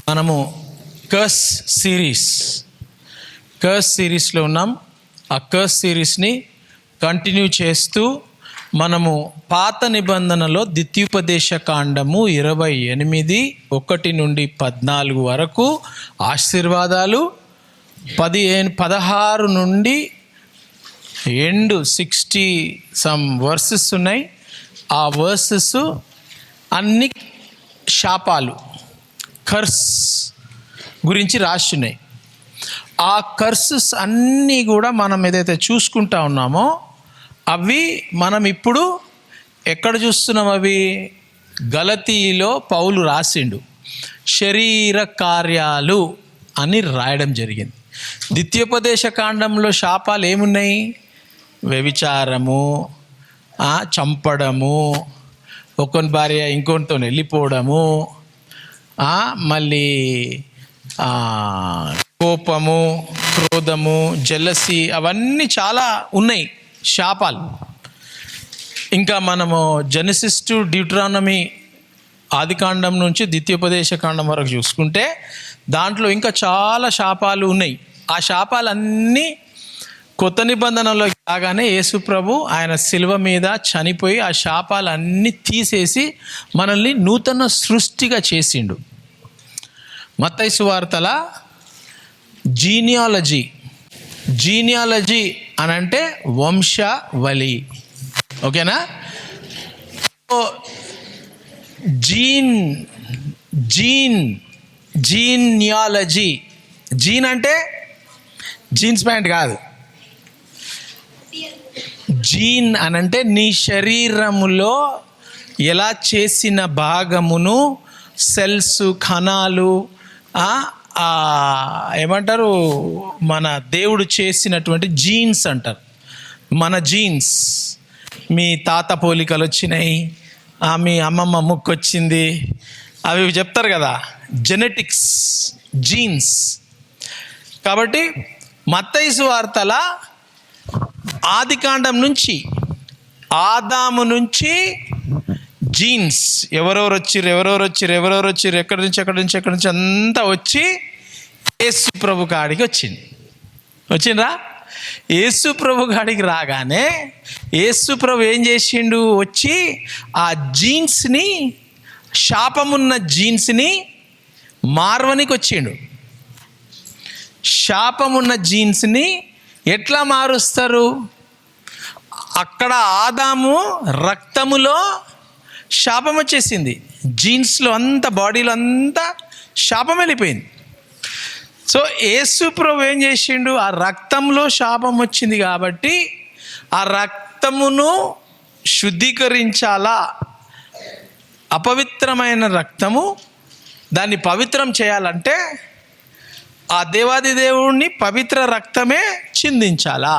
మనము కర్స్ సిరీస్లో ఉన్నాం. ఆ కర్స్ సిరీస్ని కంటిన్యూ చేస్తూ మనము పాత నిబంధనలో ద్వితీయోపదేశ కాండము 28 1 నుండి 14 వరకు ఆశీర్వాదాలు, 16 నుండి ఎండ్ 60 సమ్ వర్సెస్ ఉన్నాయి. ఆ వర్సెస్ అన్ని శాపాలు, కర్స్ గురించి రాస్తున్నాయి. ఆ కర్సెస్ అన్నీ కూడా మనం ఏదైతే చూసుకుంటా ఉన్నామో అవి మనం ఇప్పుడు ఎక్కడ చూస్తున్నాం? అవి గలతీలో పౌలు రాసిండు, శరీర కార్యాలు అని రాయడం జరిగింది. ద్వితీయోపదేశ కాండంలో శాపాలు ఏమున్నాయి? వ్యభిచారము, చంపడము, ఒకని భార్య ఇంకొనితో వెళ్ళిపోవడము, మళ్ళీ కోపము, క్రోధము, జెలసీ, అవన్నీ చాలా ఉన్నాయి శాపాలు. ఇంకా మనము జెనసిస్ టు డ్యూటరానమీ, ఆదికాండం నుంచి ద్వితీయోపదేశ కాండం వరకు చూసుకుంటే దాంట్లో ఇంకా చాలా శాపాలు ఉన్నాయి. ఆ శాపాలన్నీ కొత్త నిబంధనలోకి రాగానే యేసు ప్రభు ఆయన శిలువ మీద చనిపోయి ఆ శాపాలన్నీ తీసేసి మనల్ని నూతన సృష్టిగా చేసిండు. మత్తయి సువార్తల జీనియాలజీ అని అంటే వంశావళి, ఓకేనా? జీనియాలజీ, జీన్ అంటే జీన్స్ ప్యాంట్ కాదు. జీన్ అనంటే నీ శరీరములో ఎలా చేసిన భాగమును, సెల్స్, కణాలు, ఏమంటారు, మన దేవుడు చేసినటువంటి జీన్స్ అంటారు. మన జీన్స్, మీ తాత పోలికలు వచ్చినాయి, మీ అమ్మమ్మ ముక్కు వచ్చింది, అవి చెప్తారు కదా, జెనెటిక్స్, జీన్స్. కాబట్టి మత్తయి సువార్తల ఆదికాండం నుంచి, ఆదాము నుంచి జీన్స్ ఎవరెవరు వచ్చిర్రు, ఎక్కడి నుంచి అంతా వచ్చి యేసు ప్రభు కాడికి వచ్చిండ్రా. యేసు ప్రభు కాడికి రాగానే యేసు ప్రభు ఏం చేసిండు? వచ్చి ఆ జీన్స్ని, శాపమున్న జీన్స్ని మార్వనికి వచ్చిండు. శాపమున్న జీన్స్ని ఎట్లా మారుస్తారు? అక్కడ ఆదాము రక్తములో శాపం వచ్చేసింది, జీన్స్లో అంతా, బాడీలో అంతా శాపం వెళ్ళిపోయింది. సో యేసు ప్రభు ఏం చేసిండు? ఆ రక్తంలో శాపం వచ్చింది కాబట్టి ఆ రక్తమును శుద్ధీకరించాలా. అపవిత్రమైన రక్తము, దాన్ని పవిత్రం చేయాలంటే ఆ దేవాది దేవుణ్ణి పవిత్ర రక్తమే చిందించాలా.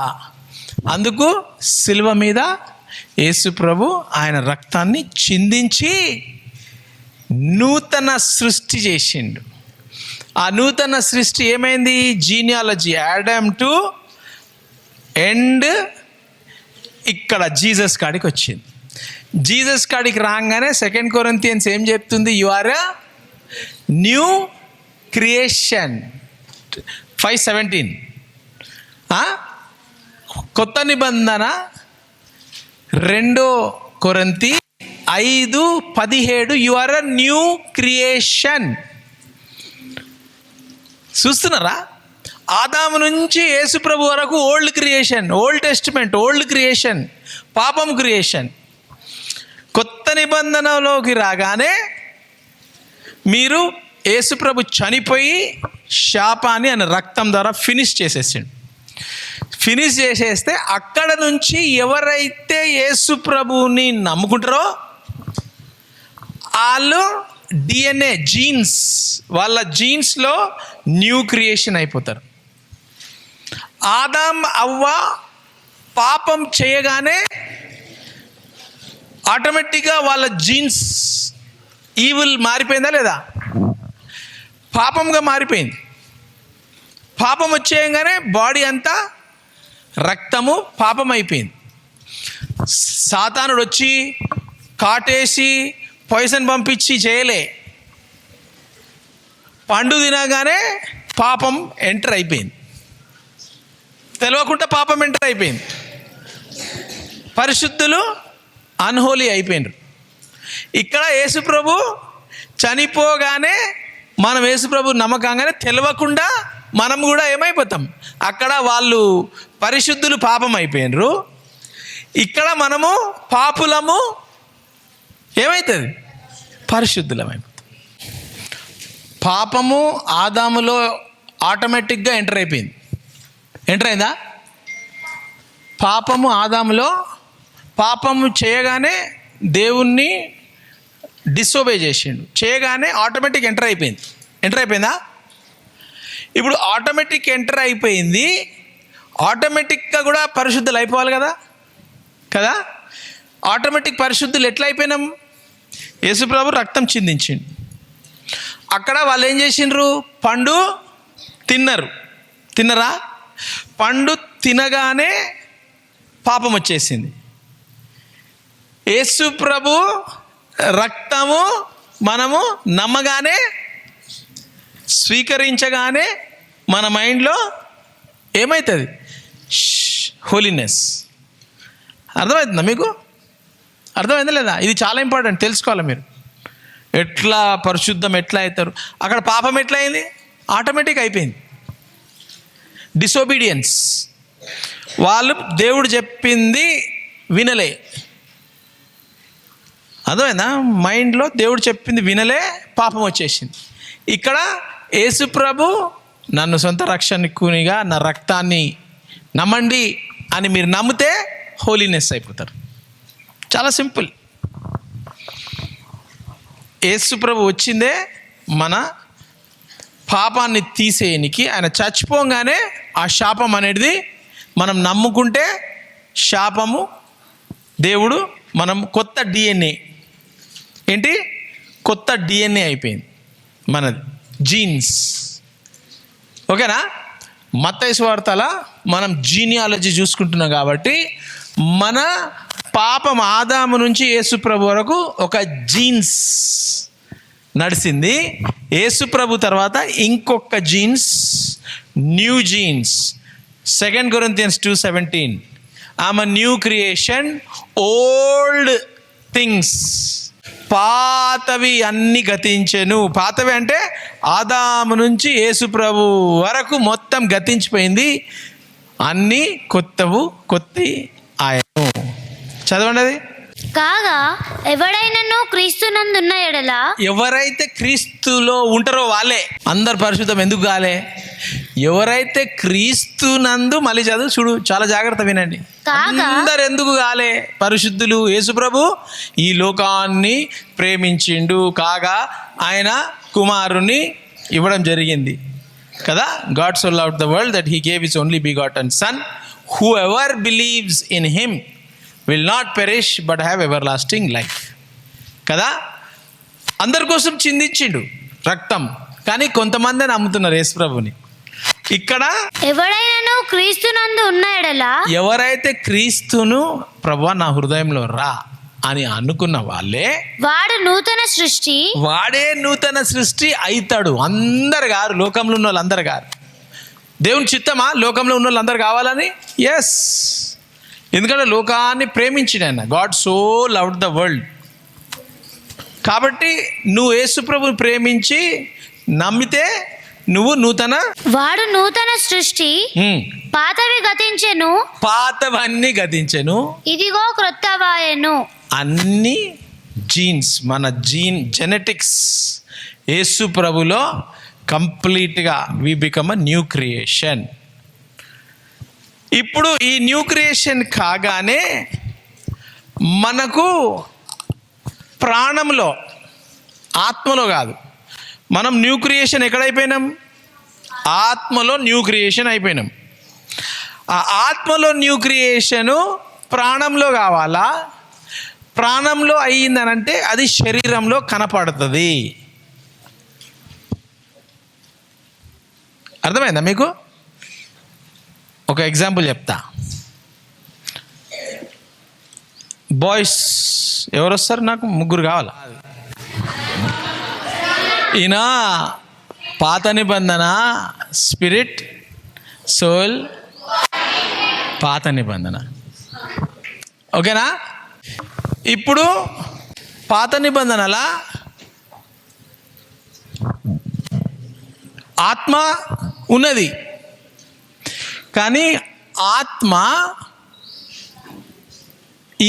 అందుకు శిలువ మీద యేసు ప్రభు ఆయన రక్తాన్ని చిందించి నూతన సృష్టి చేసిండు. ఆ నూతన సృష్టి ఏమైంది? జీనియాలజీ, ఆడమ్ టు ఎండ్, ఇక్కడ జీసస్ కాడికి వచ్చింది. జీసస్ కాడికి రాగానే 2 కొరింథియన్స్ ఏం చెప్తుంది? You are a new creation, 5:17. కొత్త నిబంధన 2 కొరింథీ 5:17, you are a new creation. చూస్తున్నారా? ఆదాము నుంచి యేసు ప్రభు వరకు old creation, old testament, old creation, పాపం క్రియేషన్. కొత్త నిబంధనలోకి రాగానే మీరు యేసు ప్రభు చనిపోయి శాపాన్ని ఆయన రక్తం ద్వారా ఫినిష్ చేసేస్తే అక్కడ నుంచి ఎవరైతే యేసు ప్రభువుని నమ్ముకుంటారో వాళ్ళు DNA, జీన్స్, వాళ్ళ జీన్స్లో న్యూ క్రియేషన్ అయిపోతారు. ఆదాం అవ్వ పాపం చేయగానే ఆటోమేటిక్గా వాళ్ళ జీన్స్ ఈవిల్ మారిపోయిందా లేదా? పాపంగా మారిపోయింది. పాపం వచ్చేయగానే బాడీ అంతా రక్తము పాపం అయిపోయింది. సాతానుడు వచ్చి కాటేసి పాయిజన్ పంపించి చేయలే. పండు తినగానే పాపం ఎంటర్ అయిపోయింది, తెలియకుండా పాపం ఎంటర్ అయిపోయింది. పరిశుద్ధులు అన్హోలీ అయిపోయినారు. ఇక్కడ యేసుప్రభు చనిపోగానే మనం యేసుప్రభు నమ్మకంగానే తెలియకుండా మనం కూడా ఏమైపోతాం, అక్కడ వాళ్ళు పరిశుద్ధులు పాపం అయిపోయినరు, ఇక్కడ మనము పాపులము ఏమవుతుంది, పరిశుద్ధులమైపోతాం. పాపము ఆదాములో ఆటోమేటిక్గా ఎంటర్ అయిపోయింది. ఎంటర్ అయిందా? పాపము ఆదాములో, పాపము చేయగానే దేవుణ్ణి డిసోబే చేసిండు, చేయగానే ఆటోమేటిక్ ఎంటర్ అయిపోయింది. ఎంటర్ అయిపోయిందా? ఇప్పుడు ఆటోమేటిక్ ఎంటర్ అయిపోయింది, ఆటోమేటిక్గా కూడా పరిశుద్ధులు అయిపోవాలి కదా కదా. ఆటోమేటిక్ పరిశుద్ధులు ఎట్లా అయిపోయినాం? యేసుప్రభు రక్తం చిందించిండు. అక్కడ వాళ్ళు ఏం చేసిండ్రు, పండు తిన్నరా? పండు తినగానే పాపం వచ్చేసింది. యేసుప్రభు రక్తము మనము నమ్మగానే, స్వీకరించగానే మన మైండ్లో ఏమవుతుంది, హోలీనెస్. అర్థమవుతుందా మీకు? అర్థమైందా లేదా? ఇది చాలా ఇంపార్టెంట్, తెలుసుకోవాలి మీరు. ఎట్లా పరిశుద్ధం ఎట్లా అవుతారు, అక్కడ పాపం ఎట్లా అయింది, ఆటోమేటిక్ అయిపోయింది. డిసోబీడియన్స్, వాళ్ళు దేవుడు చెప్పింది వినలే. అర్థమైందా? మైండ్లో దేవుడు చెప్పింది వినలే, పాపం వచ్చేసింది. ఇక్కడ యేసుప్రభు నన్ను సొంత రక్షకునిగా నా రక్తాన్ని నమ్మండి అని మీరు నమ్మితే హోలీనెస్ అయిపోతారు. చాలా సింపుల్. యేసుప్రభు వచ్చిందే మన పాపాన్ని తీసేయనికి. ఆయన చచ్చిపోగానే ఆ శాపం అనేది మనం నమ్ముకుంటే శాపము, దేవుడు మనం కొత్త డిఎన్ఏ, ఏంటి, కొత్త డిఎన్ఏ అయిపోయింది మనది, జీన్స్. ఓకేనా? మత్తయి సువార్తల మనం జీనియాలజీ చూసుకుంటున్నాం కాబట్టి మన పాపం ఆదాము నుంచి యేసుప్రభు వరకు ఒక జీన్స్ నడిచింది. యేసుప్రభు తర్వాత ఇంకొక jeans, new genes. 2 Corinthians 2:17, I'm a new creation, old things, పాతవి అన్ని గతించెను. పాతవి అంటే ఆదాము నుంచి యేసుప్రభు వరకు మొత్తం గతించిపోయింది, అన్నీ కొత్త ఆయను. చదవండి అది. కాగా ఎవడైనను క్రీస్తునందున్న ఎడల, ఎవరైతే క్రీస్తులో ఉంటారో వాళ్ళే. అందరు పరిశుద్ధం ఎందుకు కాలే? ఎవరైతే క్రీస్తునందు, మళ్ళీ చదువు చూడు, చాలా జాగ్రత్త వినండి. అందరు ఎందుకు కాలే పరిశుద్ధులు? యేసుప్రభు ఈ లోకాన్ని ప్రేమించిండు, కాగా ఆయన కుమారుని ఇవ్వడం జరిగింది కదా. God so loved the world that he gave his only begotten sun, who ever believes in him will not perish but have ever lasting life కదా. అందరి కోసం చిందించిండు రక్తం, కానీ కొంతమంది నమ్ముతున్నారు యేసుప్రభుని. ఇక్కడ ఎవడైనను క్రీస్తునందు ఉన్న ఎడల, ఎవరైతే క్రీస్తును ప్రభువా నా హృదయంలో రా అని అనుకున్న వాళ్ళే, వాడు నూతన సృష్టి, వాడే నూతన సృష్టి అవుతాడు. అందరు గారు, లోకంలో ఉన్న వాళ్ళు అందరు గారు. దేవుని చిత్తమా లోకంలో ఉన్న వాళ్ళు అందరు కావాలని? ఎస్, ఎందుకంటే లోకాన్ని ప్రేమించిన ఆయన. God so loved the world. కాబట్టి నువ్వు యేసుప్రభుని ప్రేమించి నమ్మితే నువ్వు వాడు నూతన సృష్టి, పాతవి గతించెను, పాతవన్నీ గతించెను, ఇదిగో క్రొత్తవాయెను. అన్ని జీన్స్, మన జెనెటిక్స్ యేసు ప్రభులో కంప్లీట్గా we become a new creation. ఇప్పుడు ఈ న్యూ క్రియేషన్ కాగానే మనకు ప్రాణంలో, ఆత్మలో కాదు, మనం న్యూ క్రియేషన్ ఎక్కడైపోయినాం? ఆత్మలో న్యూ క్రియేషన్ అయిపోయినాం. ఆ ఆత్మలో న్యూ క్రియేషను ప్రాణంలో కావాలా? ప్రాణంలో అయ్యిందనంటే అది శరీరంలో కనపడుతుంది. అర్థమైందా మీకు? ఒక ఎగ్జాంపుల్ చెప్తా. బాయ్స్ ఎవరు వస్తారు? నాకు ముగ్గురు కావాలా. ఈయన పాత నిబంధన స్పిరిట్, సోల్, పాత నిబంధన. ఓకేనా? ఇప్పుడు పాత నిబంధనల ఆత్మ ఉన్నది, కానీ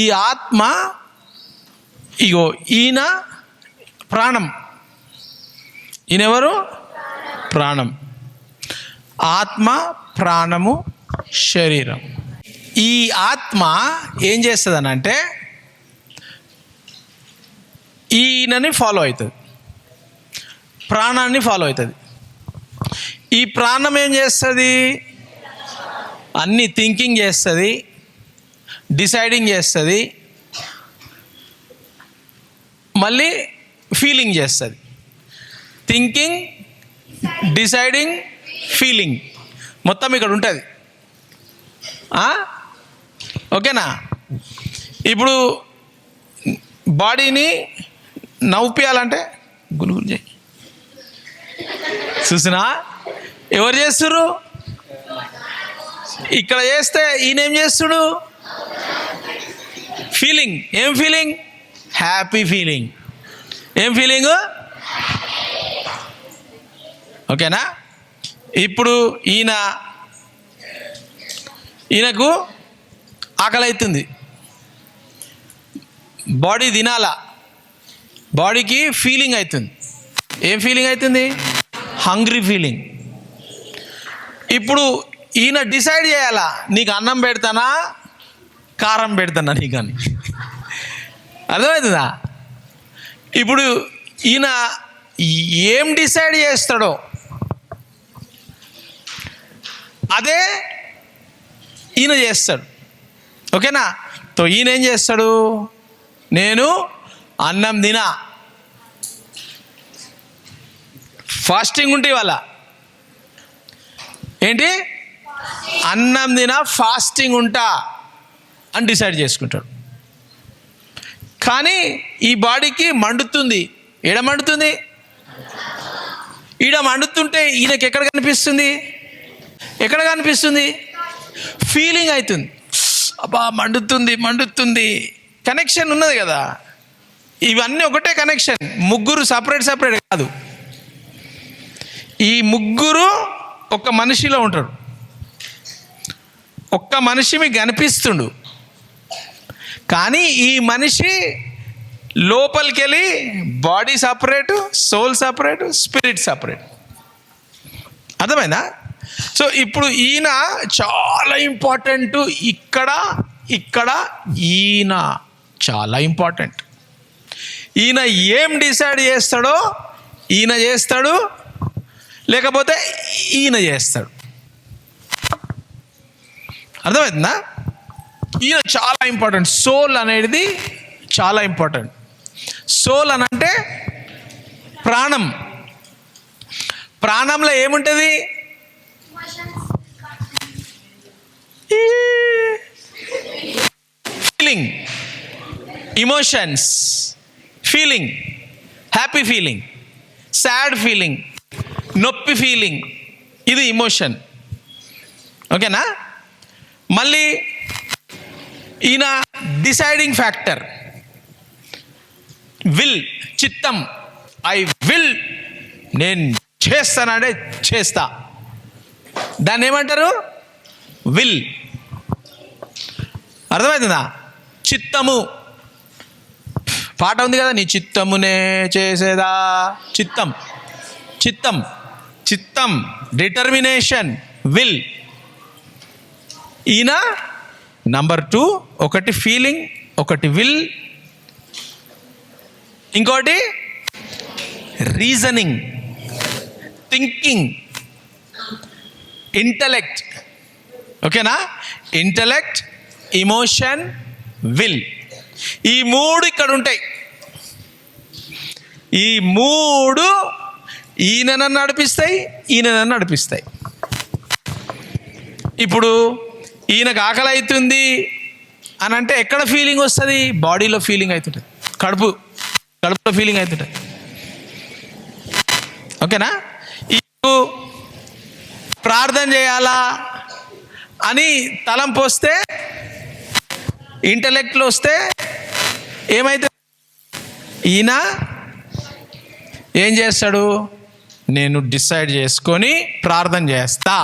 ఈ ఆత్మ ఇగో ఈయన ప్రాణం. ఈయనెవరు? ప్రాణం. ఆత్మ, ప్రాణము, శరీరం. ఈ ఆత్మ ఏం చేస్తుందనంటే ఈయనని ఫాలో అవుతుంది, ప్రాణాన్ని ఫాలో అవుతుంది. ఈ ప్రాణం ఏం చేస్తుంది? అన్ని థింకింగ్ చేస్తుంది, డిసైడింగ్ చేస్తుంది, మళ్ళీ ఫీలింగ్ చేస్తుంది. థింకింగ్, డిసైడింగ్, ఫీలింగ్ మొత్తం ఇక్కడ ఉంటుంది. ఓకేనా? ఇప్పుడు బాడీని నవ్వుపియాలంటే గులుగులు చేయి. చూసినా ఎవరు చేస్తుర్రు? ఇక్కడ చేస్తే ఈయన ఏం చేస్తుడు? ఫీలింగ్. ఏం ఫీలింగ్? Happy feeling. ఏం ఫీలింగ్? ఓకేనా? ఇప్పుడు ఈయనకు ఆకలి అవుతుంది, బాడీ తినాలా, బాడీకి ఫీలింగ్ అవుతుంది. ఏం ఫీలింగ్ అవుతుంది? Hungry feeling. ఇప్పుడు ఈయన డిసైడ్ చేయాలా, నీకు అన్నం పెడతానా కారం పెడతానా నీకు అని. అర్థమవుతుందా? ఇప్పుడు ఈయన ఏం డిసైడ్ చేస్తాడో అదే ఈయన చేస్తాడు. ఓకేనా? తో ఈయన ఏం చేస్తాడు? నేను అన్నం తినా, ఫాస్టింగ్ ఉంటే ఇవాళ ఏంటి, అన్నం తినా, ఫాస్టింగ్ ఉంటా అని డిసైడ్ చేసుకుంటాడు. కానీ ఈ బాడీకి మండుతుంది. ఏడ మండుతుంది? ఈడ మండుతుంటే ఈయనకి ఎక్కడ కనిపిస్తుంది? ఎక్కడ కనిపిస్తుంది? ఫీలింగ్ అవుతుంది. అబ్బా మండుతుంది మండుతుంది. కనెక్షన్ ఉన్నది కదా, ఇవన్నీ ఒకటే కనెక్షన్. ముగ్గురు సపరేట్ కాదు. ఈ ముగ్గురు ఒక్క మనిషిలో ఉంటారు. ఒక్క మనిషి మీకు కనిపిస్తుండు, కానీ ఈ మనిషి లోపలికి వెళ్ళి body separate, soul separate, spirit separate. అర్థమైందా? సో ఇప్పుడు ఈయన చాలా ఇంపార్టెంట్. ఇక్కడ ఈయన చాలా ఇంపార్టెంట్. ఈయన ఏం డిసైడ్ చేస్తాడో ఈయన చేస్తాడు, లేకపోతే ఈయన చేస్తాడు. అర్థమవుతుందా? ఈయన చాలా ఇంపార్టెంట్. సోల్ అనేది చాలా ఇంపార్టెంట్. సోల్ అనంటే ప్రాణం. ప్రాణంలో ఏముంటుంది? Feeling, emotions, feeling, happy feeling, sad feeling, నొప్పి ఫీలింగ్, ఇది ఇమోషన్. ఓకేనా? మళ్ళీ ఈయన డిసైడింగ్ ఫ్యాక్టర్ విల్, చిత్తం. ఐ విల్, నేను చేస్తానంటే చేస్తా. దాన్ని ఏమంటారు? విల్. అర్థమవుతుందా? చిత్తము. పాట ఉంది కదా, నీ చిత్తమునే చేసేదా. చిత్తం, చిత్తం, చిత్తం, డిటర్మినేషన్, విల్. ఈయన నంబర్ 2. ఒకటి ఫీలింగ్, ఒకటి విల్, ఇంకోటి రీజనింగ్, థింకింగ్, ఇంటలెక్ట్. ఓకేనా? Intellect, emotion, will. ఈ 3 ఇక్కడ ఉంటాయి. ఈ 3 ఈయన నడిపిస్తాయి, ఈయన నడిపిస్తాయి. ఇప్పుడు ఈయనకు ఆకలి అవుతుంది అని అంటే ఎక్కడ ఫీలింగ్ వస్తుంది? బాడీలో ఫీలింగ్ అవుతుంటుంది, కడుపులో ఫీలింగ్ అవుతుంటుంది. ఓకేనా? ఈ ప్రార్థన చేయాలా అని తలంపు వస్తే, ఇంటలెక్ట్లో వస్తే ఏమైతే ఈయన ఏం చేస్తాడు? నేను డిసైడ్ చేసుకొని ప్రార్థన చేస్తా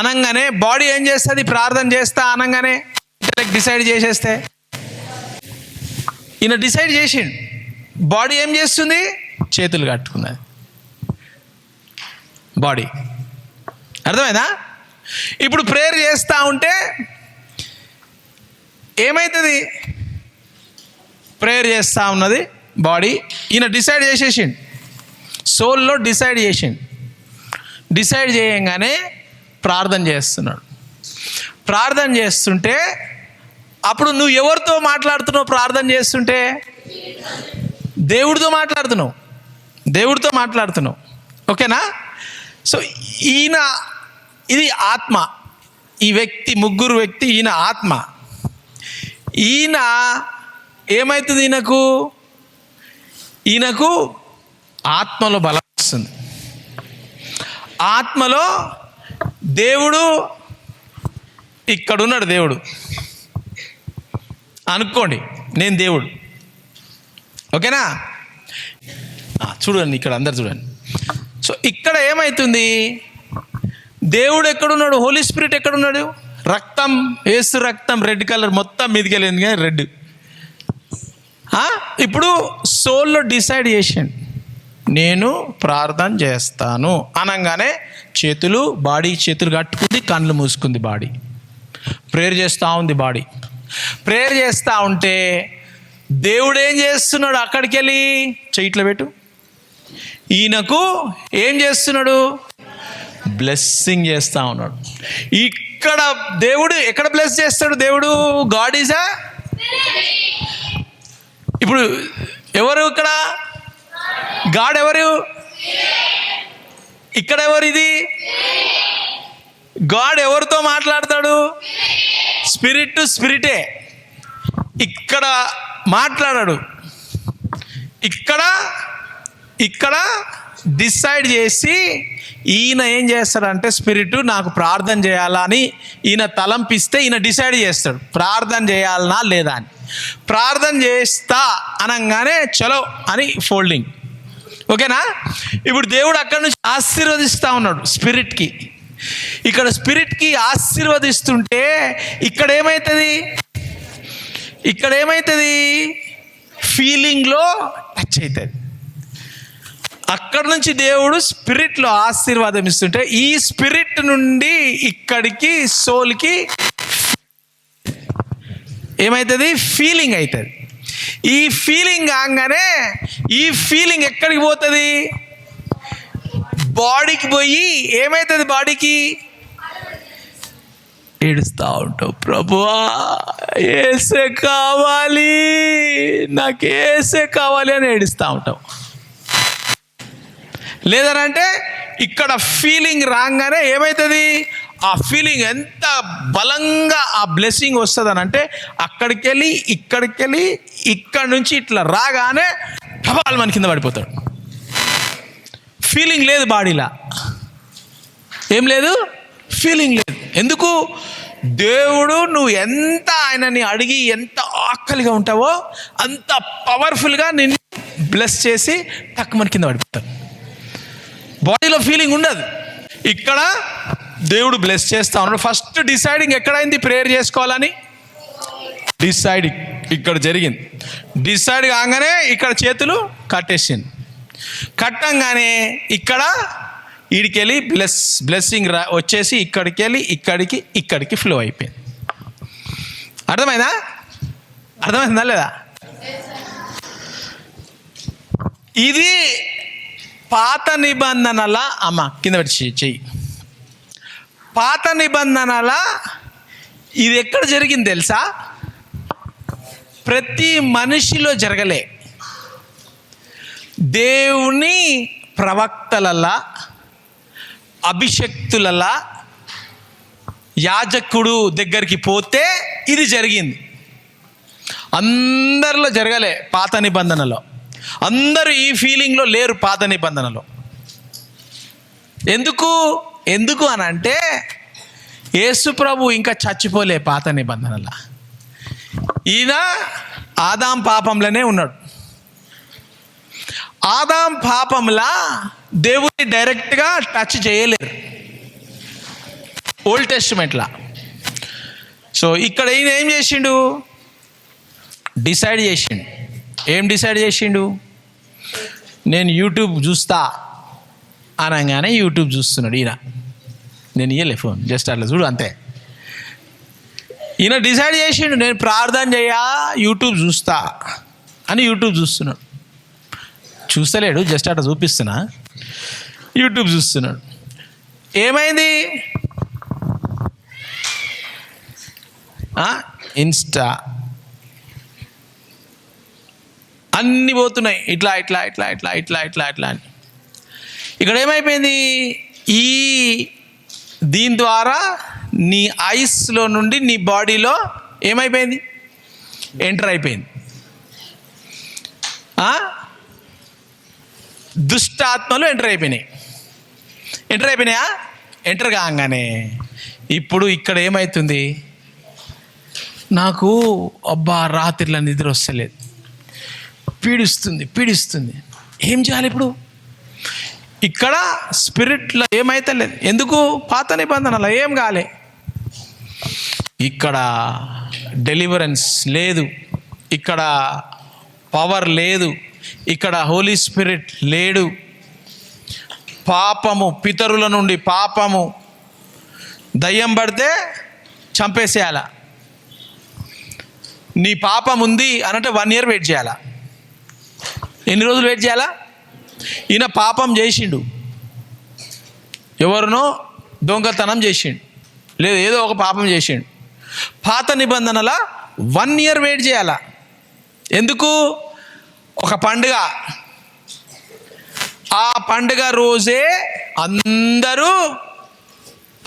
అనగానే బాడీ ఏం చేస్తుంది? ప్రార్థన చేస్తా అనగానే ఇంటలెక్ట్ డిసైడ్ చేసేస్తే, ఈయన డిసైడ్ చేసిండు, బాడీ ఏం చేస్తుంది? చేతులు కట్టుకున్నది బాడీ. అర్థమైందా? ఇప్పుడు ప్రేయర్ చేస్తూ ఉంటే ఏమవుతుంది? ప్రేయర్ చేస్తూ ఉన్నది బాడీ, ఈయన డిసైడ్ చేసేసిండు, సోల్లో డిసైడ్ చేసిండు. డిసైడ్ చేయంగానే ప్రార్థన చేస్తున్నాడు. ప్రార్థన చేస్తుంటే అప్పుడు నువ్వు ఎవరితో మాట్లాడుతున్నావు? ప్రార్థన చేస్తుంటే దేవుడితో మాట్లాడుతున్నావు, దేవుడితో మాట్లాడుతున్నావు. ఓకేనా? సో ఈయన, ఇది ఆత్మ, ఈ వ్యక్తి, ముగ్గురు వ్యక్తి, ఈయన ఆత్మ. ఈయన ఏమవుతుంది? ఈయనకు ఆత్మలో బలం వస్తుంది. ఆత్మలో దేవుడు ఇక్కడున్నాడు. దేవుడు అనుకోండి, నేను దేవుడు. ఓకేనా? చూడండి, ఇక్కడ అందరు చూడండి. సో ఇక్కడ ఏమవుతుంది? దేవుడు ఎక్కడున్నాడు? హోలీ స్పిరిట్ ఎక్కడున్నాడు? రక్తం, యేసు రక్తం రెడ్ కలర్ మొత్తం మీదికి వెళ్ళింది కానీ రెడ్. ఇప్పుడు సోల్లో డిసైడ్ చేసాను, నేను ప్రార్థన చేస్తాను అనగానే చేతులు, బాడీ చేతులు కట్టుకుంది, కళ్ళు మూసుకుంది బాడీ. ప్రేయర్ చేస్తూ ఉంది బాడీ. ప్రేయర్ చేస్తూ ఉంటే దేవుడు ఏం చేస్తున్నాడు? అక్కడికి వెళ్ళి చెయ్యిట్లో పెట్టు. ఈయనకు ఏం చేస్తున్నాడు? బ్లెస్సింగ్ చేస్తూ ఉన్నాడు. ఇక్కడ దేవుడు ఎక్కడ బ్లెస్ చేస్తాడు? దేవుడు గాడ్ ఈజా. ఇప్పుడు ఎవరు ఇక్కడ? గాడ్ ఎవరు? ఇక్కడ ఎవరు? ఇది గాడ్ ఎవరితో మాట్లాడతాడు? స్పిరిట్ టు స్పిరిటే. ఇక్కడ మాట్లాడాడు. ఇక్కడ డిసైడ్ చేసి ఈయన ఏం చేస్తాడంటే, స్పిరిట్ నాకు ప్రార్థన చేయాలా అని ఈయన తలంపిస్తే ఈయన డిసైడ్ చేస్తాడు ప్రార్థన చేయాలనా లేదా అని. ప్రార్థన చేస్తా అనగానే చలో అని ఫోల్డింగ్. ఓకేనా? ఇప్పుడు దేవుడు అక్కడి నుంచి ఆశీర్వదిస్తూ ఉన్నాడు స్పిరిట్కి. ఇక్కడ స్పిరిట్కి ఆశీర్వదిస్తుంటే ఇక్కడ ఏమవుతుంది? ఫీలింగ్లో టచ్ అవుతుంది. అక్కడి నుంచి దేవుడు స్పిరిట్లో ఆశీర్వాదం ఇస్తుంటే ఈ స్పిరిట్ నుండి ఇక్కడికి సోల్కి ఏమవుతుంది? ఫీలింగ్ అవుతుంది. ఈ ఫీలింగ్ కాగానే ఈ ఫీలింగ్ ఎక్కడికి పోతుంది? బాడీకి పోయి ఏమవుతుంది? బాడీకి ఏడుస్తూ ఉంటావు, ప్రభువా ఏసే కావాలి, నాకు ఏసే కావాలి అని ఏడుస్తూ ఉంటావు. లేదనంటే ఇక్కడ ఫీలింగ్ రాగానే ఏమవుతుంది? ఆ ఫీలింగ్ ఎంత బలంగా ఆ బ్లెస్సింగ్ వస్తుంది అని అంటే అక్కడికి వెళ్ళి ఇక్కడి నుంచి ఇట్లా రాగానే టపాలు మన కింద పడిపోతాడు. ఫీలింగ్ లేదు బాడీలా, ఏం లేదు, ఫీలింగ్ లేదు. ఎందుకు? దేవుడు నువ్వు ఎంత ఆయనని అడిగి ఎంత ఆకలిగా ఉంటావో అంత పవర్ఫుల్గా నిన్ను బ్లెస్ చేసి తక్కువ మన కింద పడిపోతాడు. బాడీలో ఫీలింగ్ ఉండదు. ఇక్కడ దేవుడు బ్లెస్ చేస్తా ఉన్నాడు. ఫస్ట్ డిసైడింగ్ ఎక్కడైంది? ప్రేయర్ చేసుకోవాలని డిసైడింగ్ ఇక్కడ జరిగింది. డిసైడ్ కాగానే ఇక్కడ చేతులు కట్టేసింది. కట్టంగానే ఇక్కడ వీడికెళ్ళి బ్లెస్సింగ్ వచ్చేసి ఇక్కడికి వెళ్ళి ఇక్కడికి ఫ్లో అయిపోయింది. అర్థమైందా లేదా? ఇది పాత నిబంధనల కింద పెట్టి చెయ్యి. పాత నిబంధనల ఇది ఎక్కడ జరిగింది తెలుసా? ప్రతి మనిషిలో జరగలే. దేవుని ప్రవక్తలలా, అభిషక్తులలా, యాజకుడు దగ్గరికి పోతే ఇది జరిగింది. అందరిలో జరగలే. పాత నిబంధనలో అందరూ ఈ ఫీలింగ్లో లేరు. పాత నిబంధనలో ఎందుకు? ఎందుకు అని అంటే యేసు ప్రభు ఇంకా చచ్చిపోలే పాత నిబంధనల. ఈయన ఆదాం పాపంలోనే ఉన్నాడు. ఆదాం పాపంలా దేవుని డైరెక్ట్గా టచ్ చేయలేరు ఓల్డ్ టెస్టిమెంట్లా. సో ఇక్కడ ఈయన ఏం చేసిండు, డిసైడ్ చేసిండు. ఏం డిసైడ్ చేసిండు, నేను యూట్యూబ్ చూస్తా అనగానే యూట్యూబ్ చూస్తున్నాడు ఈయన. నేను ఇయ్యలే ఫోన్, జస్ట్ అట్లా చూడు అంతే. ఈయన డిసైడ్ చేసిండు నేను ప్రార్థన చేయా యూట్యూబ్ చూస్తా అని యూట్యూబ్ చూస్తున్నాడు. చూస్తలేడు, జస్ట్ అట్లా చూపిస్తున్నా, యూట్యూబ్ చూస్తున్నాడు. ఏమైంది, ఇన్స్టా అన్నీ పోతున్నాయి ఇట్లా ఇట్లా ఇట్లా ఇట్లా ఇట్లా ఇట్లా ఇట్లా అని. ఇక్కడ ఏమైపోయింది, ఈ దీని ద్వారా నీ ఐస్లో నుండి నీ బాడీలో ఏమైపోయింది, ఎంటర్ అయిపోయింది. దుష్టాత్మలు ఎంటర్ అయిపోయినాయి. ఎంటర్ అయిపోయినాయా? ఎంటర్ కాగానే ఇప్పుడు ఇక్కడ ఏమవుతుంది, నాకు అబ్బా రాత్రిలో నిద్ర వస్తలేదు, పీడిస్తుంది. ఏం చేయాలి ఇప్పుడు? ఇక్కడ స్పిరిట్లో ఏమైతే లేదు. ఎందుకు? పాత నిబంధనలో ఏం కాలే. ఇక్కడ డెలివరెన్స్ లేదు, ఇక్కడ పవర్ లేదు, ఇక్కడ హోలీ స్పిరిట్ లేడు. పాపము, పితరుల నుండి పాపము, దయ్యం పడితే చంపేసేయాల. నీ పాపం ఉంది అనంటే 1 year వెయిట్ చేయాలా. ఎన్ని రోజులు వెయిట్ చేయాలా? ఈయన పాపం చేసిండు, ఎవరినో దొంగతనం చేసిండు, లేదు ఏదో ఒక పాపం చేసిండు. పాత నిబంధనల 1 year వెయిట్ చేయాలా. ఎందుకు? ఒక పండుగ, ఆ పండుగ రోజే అందరూ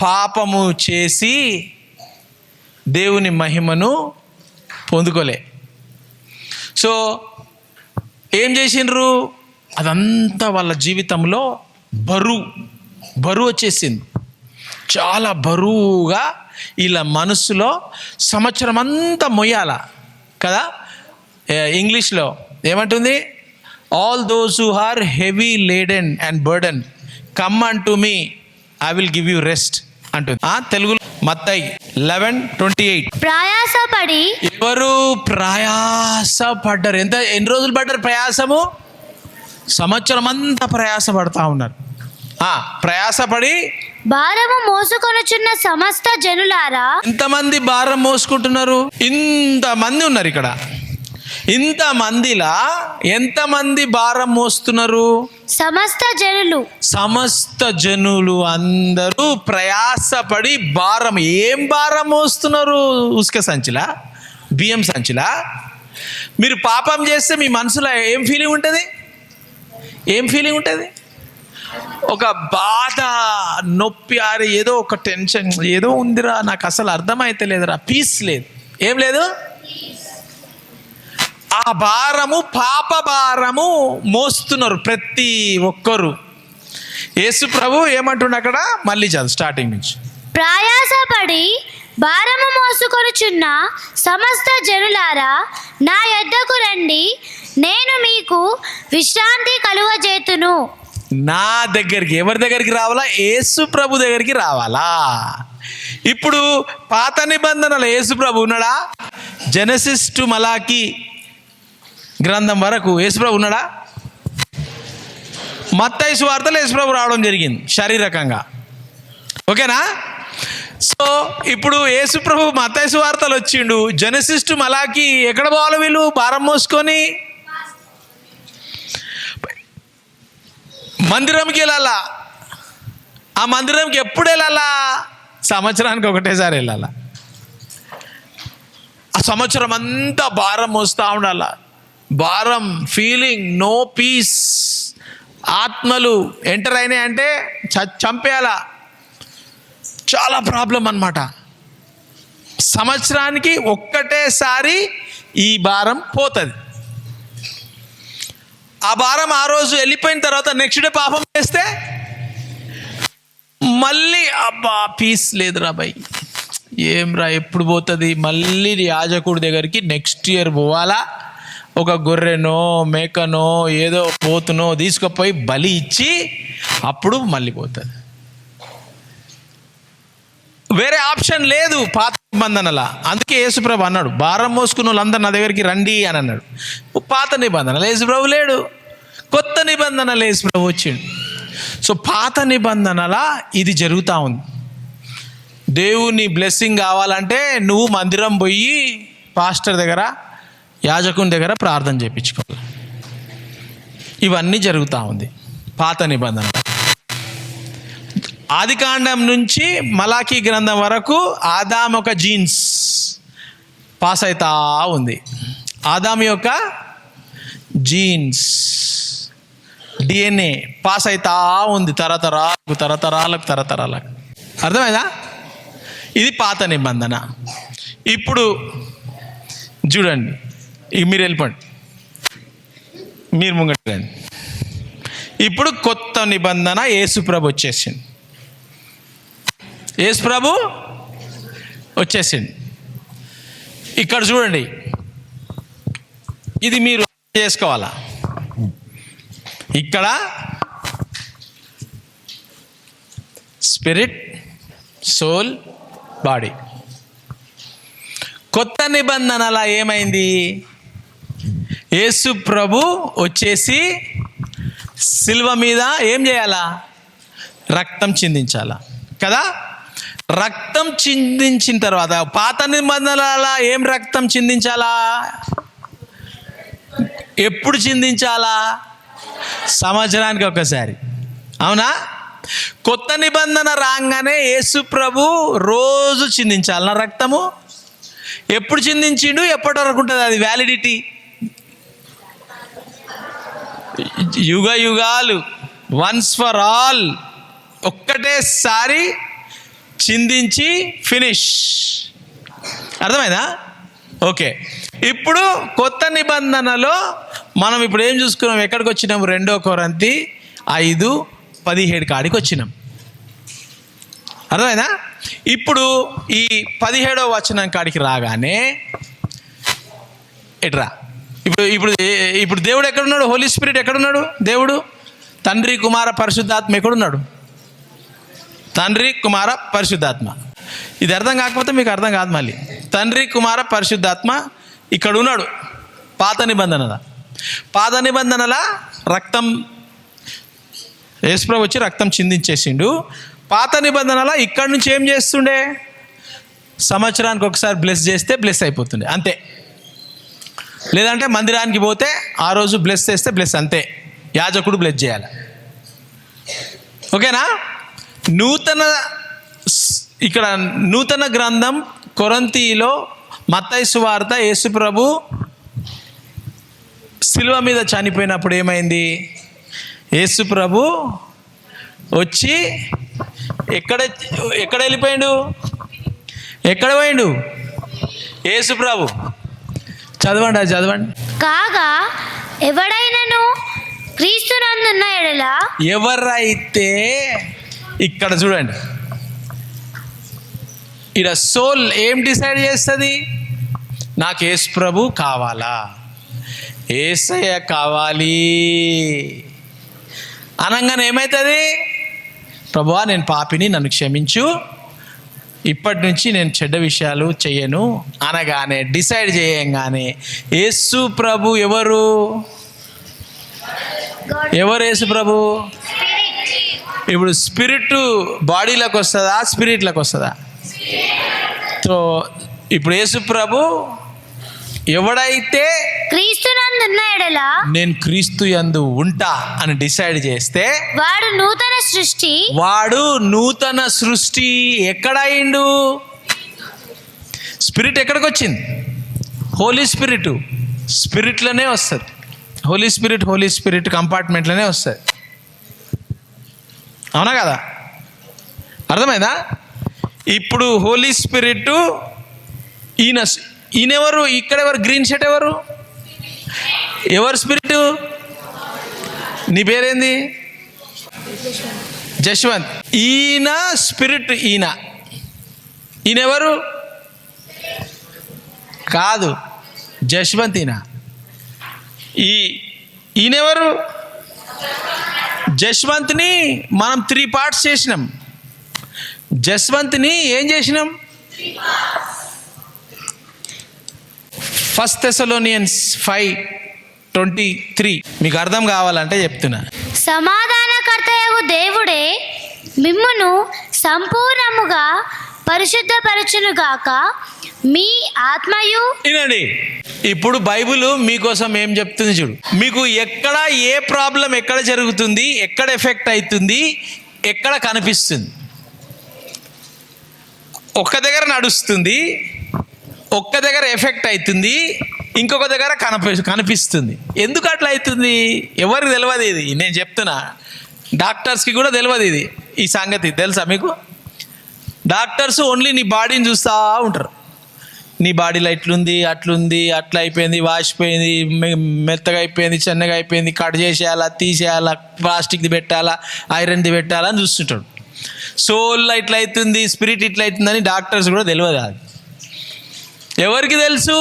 పాపము చేసి దేవుని మహిమను పొందుకోలే. సో ఏం చేసిండ్రు, అదంతా వాళ్ళ జీవితంలో బరువు వచ్చేసింది. చాలా బరువుగా ఇలా మనసులో సంవత్సరం అంతా మొయ్యాల కదా. ఇంగ్లీష్లో ఏమంటుంది, all those who are heavy laden and burden come అంటు me, I will give you rest అంటుంది. తెలుగులో మత్తయి 11:28. ప్రయాసపడి, ఎవరు ప్రయాసపడ్డారు? ఎన్ని రోజులు పడ్డారు ప్రయాసము? సంవత్సరం అంతా ప్రయాసపడతా ఉన్నారు. ప్రయాసపడి భారము మోసుకొనుచున్న సమస్త జనులారా. ఎంతమంది భారం మోసుకుంటున్నారు? ఇంతమంది ఉన్నారు ఇక్కడ. ఇంతమందిలా ఎంతమంది భారం మోస్తున్నారు? సమస్త జనులు అందరూ ప్రయాసపడి భారం. ఏం భారం మోస్తున్నారు? ఉసుక సంచిలా, బియ్యం సంచిలా? మీరు పాపం చేస్తే మీ మనసులో ఏం ఫీలింగ్ ఉంటుంది? ఒక బాధ, నొప్పి, ఏదో ఒక టెన్షన్, ఏదో ఉందిరా, నాకు అసలు అర్థమైతే లేదురా, పీస్ లేదు, ఏం లేదు. ఆ భారము, పాప భారము మోస్తున్నారు ప్రతి ఒక్కరు. యేసు ప్రభు ఏమంటున్నా అక్కడ, మళ్ళీ చదువు స్టార్టింగ్ నుంచి. ప్రయాసపడి భారము మోసుకొనుచున్న సమస్త జనులారా, నా యొద్దకు రండి, నేను మీకు విశ్రాంతి కలుగజేతును. నా దగ్గరికి, ఎవరి దగ్గరికి రావాలా? యేసు ప్రభు దగ్గరికి రావాలా. ఇప్పుడు పాత నిబంధనలో యేసు ప్రభు ఉన్నాడా? జెనసిస్ టు మలాకి గ్రంథం వరకు యేసుప్రభు ఉన్నాడా? మత్తయి సువార్తలో యేసుప్రభు రావడం జరిగింది శారీరకంగా, ఓకేనా? సో ఇప్పుడు యేసుప్రభు మత్తయి సువార్తలు వచ్చిండు, జెనసిస్ టు మలాకి ఎక్కడ పోవాలి వీళ్ళు భారం మోసుకొని? మందిరంకి వెళ్ళాలా. ఆ మందిరంకి ఎప్పుడు వెళ్ళాలా? సంవత్సరానికి ఒకటేసారి వెళ్ళాలా. ఆ సంవత్సరం అంతా భారం మోస్తూ ఉండాలా. భారం, ఫీలింగ్, నో పీస్. ఆత్మలు ఎంటర్ అయినాయి అంటే చంపేయాలా. చాలా ప్రాబ్లం అన్నమాట. సంవత్సరానికి ఒక్కటేసారి ఈ భారం పోతుంది. ఆ భారం ఆ రోజు వెళ్ళిపోయిన తర్వాత నెక్స్ట్ డే పాపం చేస్తే మళ్ళీ అబ్బా పీస్ లేదురా బాయ్, ఏం రా ఎప్పుడు పోతుంది, మళ్ళీ యాజకుడి దగ్గరికి నెక్స్ట్ ఇయర్ పోవాలా, ఒక గొర్రెనో మేకనో ఏదో పోతునో తీసుకుపోయి బలి ఇచ్చి అప్పుడు మళ్ళీ పోతుంది. వేరే ఆప్షన్ లేదు పాత నిబంధనలా. అందుకే యేసుప్రభు అన్నాడు, భారం మోసుకున్న వాళ్ళందరూ నా దగ్గరికి రండి అని అన్నాడు. పాత నిబంధనలు యేసుప్రభు లేడు, కొత్త నిబంధనలు యేసుప్రభు వచ్చిండు. సో పాత నిబంధనల ఇది జరుగుతూ ఉంది. దేవుని బ్లెస్సింగ్ కావాలంటే నువ్వు మందిరం పోయి పాస్టర్ దగ్గర యాజకుని దగ్గర ప్రార్థన చేయించుకోవాలి. ఇవన్నీ జరుగుతూ ఉంది పాత నిబంధన. ఆదికాండం నుంచి మలాకీ గ్రంథం వరకు ఆదాం ఒక జీన్స్ పాస్ అవుతా ఉంది. ఆదాం యొక్క జీన్స్ DNA పాస్ అవుతా ఉంది తరతరాలకు. అర్థమైందా? ఇది పాత నిబంధన. ఇప్పుడు చూడండి, మీరు వెళ్ళిపోండి, మీరు ముంగట రండి. ఇప్పుడు కొత్త నిబంధన యేసుప్రభు వచ్చేసింది. యేసుప్రభు వచ్చేసింది. ఇక్కడ చూడండి, ఇది మీరు చేసుకోవాలా. ఇక్కడ స్పిరిట్, సోల్, బాడీ. కొత్త నిబంధనల ఏమైంది? యేసు ప్రభు వచ్చేసి సిలువ మీద ఏం చేయాలా? రక్తం చిందించాలా కదా. రక్తం చిందించిన తర్వాత పాత నిబంధనల ఏం రక్తం చిందించాలా? ఎప్పుడు చిందించాలా? సంవత్సరానికి ఒకసారి. అవునా? కొత్త నిబంధన రాగానే యేసు ప్రభు రోజు చిందించాలన్న రక్తము. ఎప్పుడు చిందించిండు, ఎప్పటి వరకు ఉంటుంది అది వ్యాలిడిటీ? యుగ యుగాలు, వన్స్ ఫర్ ఆల్, ఒక్కటేసారి చిందించి ఫినిష్. అర్థమైందా? ఓకే. ఇప్పుడు కొత్త నిబంధనలో మనం ఇప్పుడు ఏం చూసుకున్నాం? ఎక్కడికి వచ్చినాము? 2 కొరింథీ 5:17 కాడికి వచ్చినాం. అర్థమైందా? ఇప్పుడు ఈ 17వ వచనం కాడికి రాగానే ఎట్రా ఇప్పుడు ఇప్పుడు ఇప్పుడు దేవుడు ఎక్కడున్నాడు? హోలీ స్పిరిట్ ఎక్కడున్నాడు? దేవుడు తండ్రి, కుమార, పరిశుద్ధాత్మ ఎక్కడున్నాడు? తండ్రి, కుమార, పరిశుద్ధాత్మ. ఇది అర్థం కాకపోతే మీకు అర్థం కాదు. మళ్ళీ తండ్రి, కుమార, పరిశుద్ధాత్మ ఇక్కడ ఉన్నాడు. పాత నిబంధనల రక్తం యేసుప్రభు వచ్చి రక్తం చిందించేసిండు. పాత నిబంధనల ఇక్కడి నుంచి ఏం చేస్తుండే? సంవత్సరానికి ఒకసారి బ్లెస్ చేస్తే బ్లెస్ అయిపోతుండే, అంతే. లేదంటే మందిరానికి పోతే ఆ రోజు బ్లెస్ చేస్తే బ్లెస్, అంతే. యాజకుడు బ్లెస్ చేయాలి. ఓకేనా? ఇక్కడ నూతన గ్రంథం కొరింథీలో మత్తయి సువార్త యేసుప్రభు సిలువ మీద చనిపోయినప్పుడు ఏమైంది? యేసుప్రభు వచ్చి ఎక్కడ వెళ్ళిపోయిండు? ఎక్కడ పోయిండు యేసుప్రభు? చదవండి. కాగా ఎవడైనను క్రీస్తునందున్న ఎడల, ఎవరైతే, ఇక్కడ చూడండి, ఇక్కడ సోల్ ఏం డిసైడ్ చేస్తుంది? నాకు యేసుప్రభు కావాలా, యేసయ్య కావాలి అనగానే ఏమవుతుంది? ప్రభువా నేను పాపిని, నన్ను క్షమించు, ఇప్పటి నుంచి నేను చెడ్డ విషయాలు చెయ్యను అనగానే, డిసైడ్ చేయంగానే యేసు ప్రభు ఎవరు యేసు ప్రభు? ఇప్పుడు స్పిరిట్ బాడీలోకి వస్తుందా, స్పిరిట్లోకి వస్తుందా? సో ఇప్పుడు యేసు ప్రభు ఎవడైతే క్రీస్తునందున్న ఎడల, నేను క్రీస్తు యందు ఉంటా అని డిసైడ్ చేస్తే వాడు నూతన సృష్టి. ఎక్కడైండు? స్పిరిట్ ఎక్కడికి వచ్చింది? హోలీ స్పిరిట్లోనే వస్తుంది. హోలీ స్పిరిట్ కంపార్ట్మెంట్లోనే వస్తుంది. అవునా కదా? అర్థమైందా? ఇప్పుడు హోలీ స్పిరిట్ ఈయనెవరు? ఇక్కడెవరు? గ్రీన్ షర్ట్ ఎవరు? ఎవరు స్పిరిట్? నీ పేరేంది? జశ్వంత్. ఈయన స్పిరిట్. ఈయన ఎవరు? కాదు, జశ్వంత్. ఈయనెవరు? జశ్వంత్ని మనం 3 పార్ట్స్ చేసినాం. జశ్వంత్ని ఏం చేసినాం? 1 Thessalonians 5:23 మీకు అర్థం కావాలంటే చెప్తున్నా. సమాధానకర్తయగు దేవుడే మిమ్మును సంపూర్ణముగా పరిశుద్ధపరచునుగాక, మీ ఆత్మయు. వినండి, ఇప్పుడు బైబిల్ మీకోసం ఏం చెప్తుంది చూడు. మీకు ఎక్కడ ఏ ప్రాబ్లం ఎక్కడ జరుగుతుంది, ఎక్కడ ఎఫెక్ట్ అవుతుంది, ఎక్కడ కనిపిస్తుంది. ఒక్క దగ్గర నడుస్తుంది, ఒక్క దగ్గర ఎఫెక్ట్ అవుతుంది, ఇంకొక దగ్గర కనిపిస్తుంది. ఎందుకు అట్లా అవుతుంది? ఎవరికి తెలియదు. ఇది నేను చెప్తున్నా, డాక్టర్స్కి కూడా తెలియదు ఇది. ఈ సంగతి తెలుసా మీకు? డాక్టర్స్ ఓన్లీ నీ బాడీని చూస్తూ ఉంటారు. నీ బాడీలో ఇట్లుంది, అట్లుంది, అట్లా అయిపోయింది, వాసిపోయింది, మెత్తగా అయిపోయింది, చిన్నగా అయిపోయింది, కట్ చేసేయాలా, తీసేయాలా, ప్లాస్టిక్ది పెట్టాలా, ఐరన్ది పెట్టాలా అని చూస్తుంటాడు. సోల్ ఇట్లా అవుతుంది, స్పిరిట్ ఇట్లా అవుతుందని డాక్టర్స్ కూడా తెలియదు. అది ఎవరికి తెలుసు?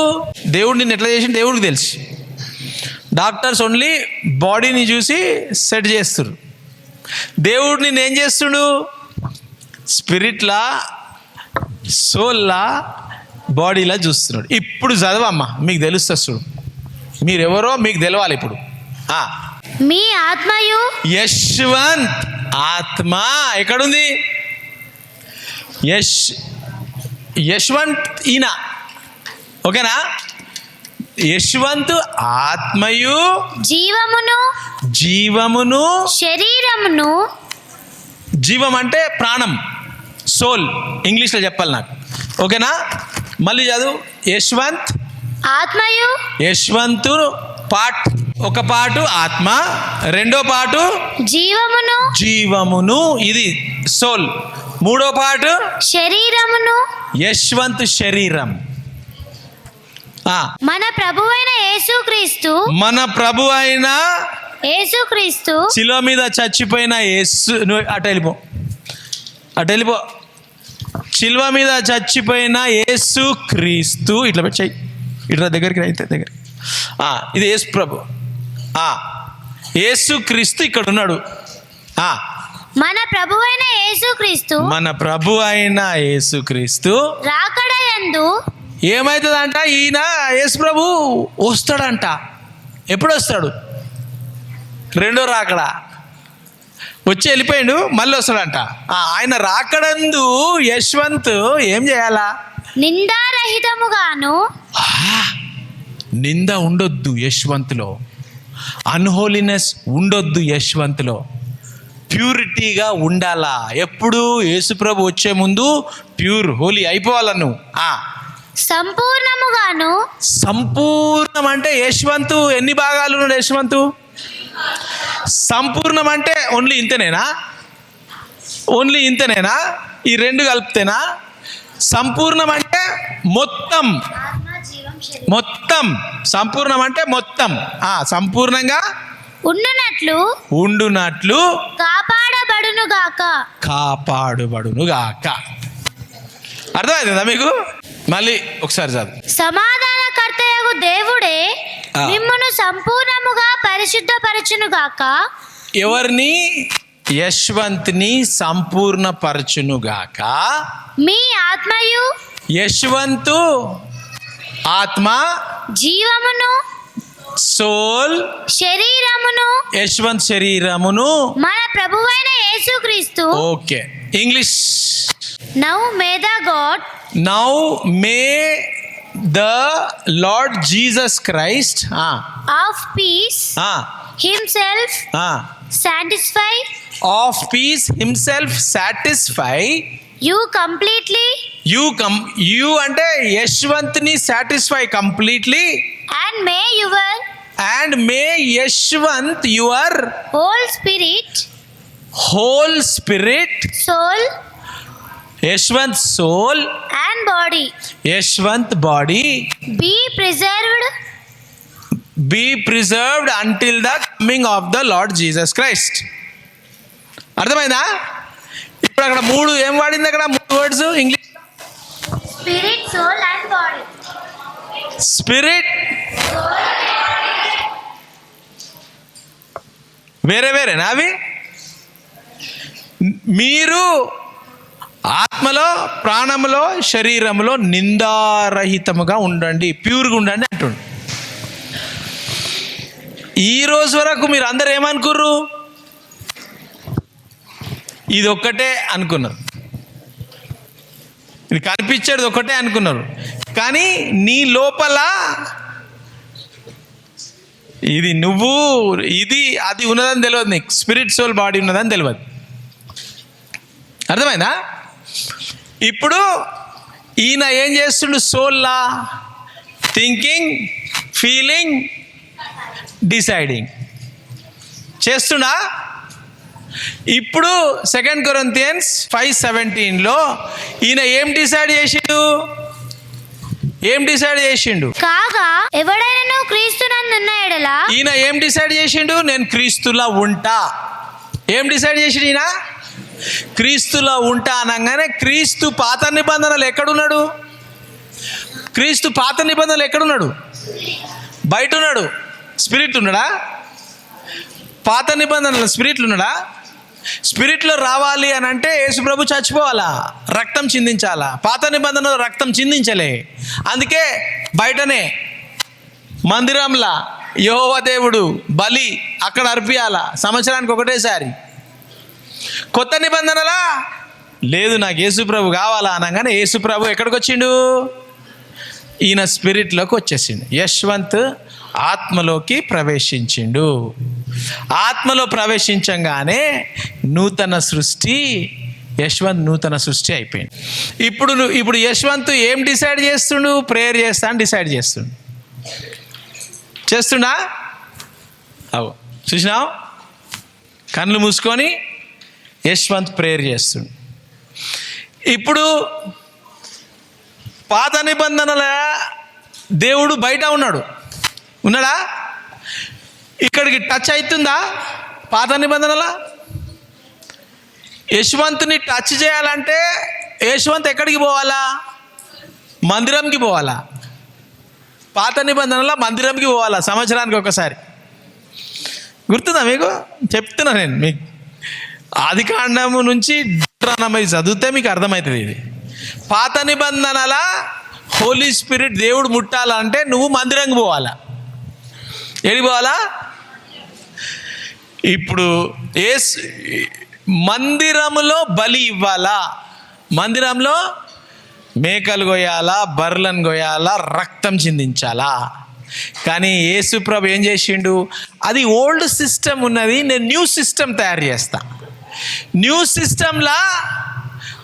దేవుడు నిన్ను ఎట్లా చేసి దేవుడికి తెలుసు. డాక్టర్స్ ఓన్లీ బాడీని చూసి సెట్ చేస్తున్నారు. దేవుడు నిన్ను ఏం చేస్తుడు? స్పిరిట్లా, సోల్లా, బాడీలా చూస్తున్నాడు. ఇప్పుడు చదవమ్మా, మీకు తెలుస్తుంది చూడు. మీరెవరో మీకు తెలవాలి ఇప్పుడు. మీ ఆత్మయు. యశ్వంత్ ఆత్మ ఎక్కడుంది? యశ్వంత్ ఈయన, ఓకేనా? యశ్వంత్ ఆత్మయు జీవమును శరీరమును. జీవం అంటే ప్రాణం, సోల్ ఇంగ్లీష్లో చెప్పాలి నాకు, ఓకేనా? మళ్ళీ చదువు. యశ్వంత్ ఆత్మయు. యశ్వంతు పార్ట్, ఒక పాటు ఆత్మ, రెండో పాటు జీవమును, ఇది సోల్. మూడో పాటు శరీరమును. యశ్వంత్ శరీరం. మన ప్రభువైన యేసుక్రీస్తు శిలువ మీద చచ్చిపోయిన యేసు. అటు వెళ్ళిపో. శిలువ మీద చచ్చిపోయిన యేసు క్రీస్తు. ఇట్లా పెట్టాయి, ఇట్లా దగ్గరికి అయితే దగ్గర. ఇది యేసు ప్రభు. యేసు క్రీస్తు ఇక్కడ ఉన్నాడు. మన ప్రభు అయిన యేసుక్రీస్తు రాకడయందు ఏమవుతుందంట? ఈయన యేసు ప్రభు వస్తాడంట. ఎప్పుడు వస్తాడు? రెండో రాకడా. వచ్చి వెళ్ళిపోయాడు, మళ్ళీ వస్తాడంట. ఆయన రాకడందు యశ్వంత్ ఏం చేయాలా? నిందారహితముగాను. నింద ఉండొద్దు యశ్వంత్లో, అన్హోలీనెస్ ఉండొద్దు యశ్వంత్లో, ప్యూరిటీగా ఉండాలా. ఎప్పుడు యేసుప్రభు వచ్చే ముందు ప్యూర్ హోలీ అయిపోవాలా నువ్వు. సంపూర్ణం అంటే యశ్వంతు ఎన్ని భాగాలు ఉన్నాడు? యశ్వంతు సంపూర్ణం అంటే ఓన్లీ ఇంతనేనా? ఈ రెండు కలిపితేనా సంపూర్ణం? అంటే మొత్తం సంపూర్ణం అంటే మొత్తం. సంపూర్ణంగా ఉండునట్లు కాపాడుబడునుగాక. అర్థమవుతుందా మీకు? మళ్ళీ ఒకసారి చదువు. సమాధానకర్తయగు దేవుడే మిమ్మును సంపూర్ణముగా పరిశుద్ధపరచునుగాక. ఎవరిని? యశ్వంత్ని సంపూర్ణపరచునుగాక. మీ ఆత్మయు. యశ్వంతు ఆత్మ, జీవమును, సోల్, శరీరమును, యశ్వంత్ శరీరమును మన ప్రభువైన యేసుక్రీస్తు. Okay, English. Now may the Lord Jesus Christ of peace himself satisfy you completely. You అంటే యశ్వంత్ని satisfy completely. And may Yashwant your whole spirit, soul, Yashwant soul and body, Yashwant body be preserved until the coming of the Lord Jesus Christ. అర్థమైందా? ఇప్పుడు అక్కడ 3 ఏం వాడింది? అక్కడ 3 words English. Spirit, soul, and body. Spirit వేరేనా అవి? మీరు ఆత్మలో, ప్రాణములో, శరీరములో నిందారహితముగా ఉండండి, ప్యూర్గా ఉండండి అంటుండు. ఈ రోజు వరకు మీరు అందరు ఏమనుకుర్రు? ఇది ఒక్కటే అనుకున్నారు, ఇది కనిపించేది ఒకటే అనుకున్నారు. కానీ నీ లోపల ఇది నువ్వు ఇది అది ఉన్నదని తెలియదు నీకు. స్పిరిట్, సోల్, బాడీ ఉన్నదని తెలియదు. అర్థమైందా? ఇప్పుడు ఈయన ఏం చేస్తుండు? సోల్లా థింకింగ్, ఫీలింగ్, డిసైడింగ్ చేస్తున్నా. ఇప్పుడు 2 Corinthians 5:17లో ఈయన ఏం డిసైడ్ చేసిండు? కాగా ఎవడైనా క్రీస్తునందున్న ఎడల. ఈయన ఏం డిసైడ్ చేసిండు? నేను క్రీస్తులా ఉంటా. ఏం డిసైడ్ చేసిండు ఈయన? క్రీస్తులా ఉంటా అనగానే క్రీస్తు పాత నిబంధనలు ఎక్కడున్నాడు? క్రీస్తు పాత నిబంధనలు ఎక్కడున్నాడు? బయట ఉన్నాడు. స్పిరిట్ ఉన్నాడా? పాత నిబంధనలు స్పిరిట్లు ఉన్నాడా? స్పిరిట్లో రావాలి అని అంటే యేసుప్రభు చచ్చిపోవాలా, రక్తం చిందించాలా. పాత నిబంధనలో రక్తం చిందించలే. అందుకే బయటనే మందిరంలా యెహోవా దేవుడు బలి అక్కడ అర్పియాలా, సంవత్సరానికి ఒకటేసారి. కొత్త నిబంధనలా లేదు, నాకు యేసుప్రభు కావాలా అనగానే యేసుప్రభు ఎక్కడికి వచ్చిండు? ఈయన స్పిరిట్లోకి వచ్చేసిండు. యశ్వంత్ ఆత్మలోకి ప్రవేశించిండు. ఆత్మలో ప్రవేశించగానే నూతన సృష్టి, యశ్వంత్ నూతన సృష్టి అయిపోయింది. ఇప్పుడు యశ్వంత్ ఏం డిసైడ్ చేస్తుండు? ప్రేయర్ చేస్తా అని డిసైడ్ చేస్తుండా? అవు చూసినావు, కళ్ళు మూసుకొని యశ్వంత్ ప్రేయర్ చేస్తుండు. ఇప్పుడు పాత నిబంధనల దేవుడు బయట ఉన్నాడా? ఇక్కడికి టచ్ అవుతుందా? పాత నిబంధనల యశ్వంత్ని టచ్ చేయాలంటే యశ్వంత్ ఎక్కడికి పోవాలా? మందిరంకి పోవాలా. పాత నిబంధనల మందిరంకి పోవాలా సంవత్సరానికి ఒకసారి. గుర్తుందా మీకు? చెప్తున్నా నేను మీకు. ఆదికాండము నుంచి చదివితే మీకు అర్థమవుతుంది. ఇది పాత నిబంధనల హోలీ స్పిరిట్ దేవుడు ముట్టాలంటే నువ్వు మందిరంకి పోవాలా. ఏడికి పోవాలా? ఇప్పుడు మందిరములో బలి ఇవ్వాలా, మందిరంలో మేకలు కొయ్యాలా, బర్రెలను కొయ్యాలా, రక్తం చిందించాలా. కానీ యేసుప్రభు ఏం చేసిండు? అది ఓల్డ్ సిస్టమ్ ఉన్నది, నేను న్యూ సిస్టమ్ తయారు చేస్తా. న్యూ సిస్టంలా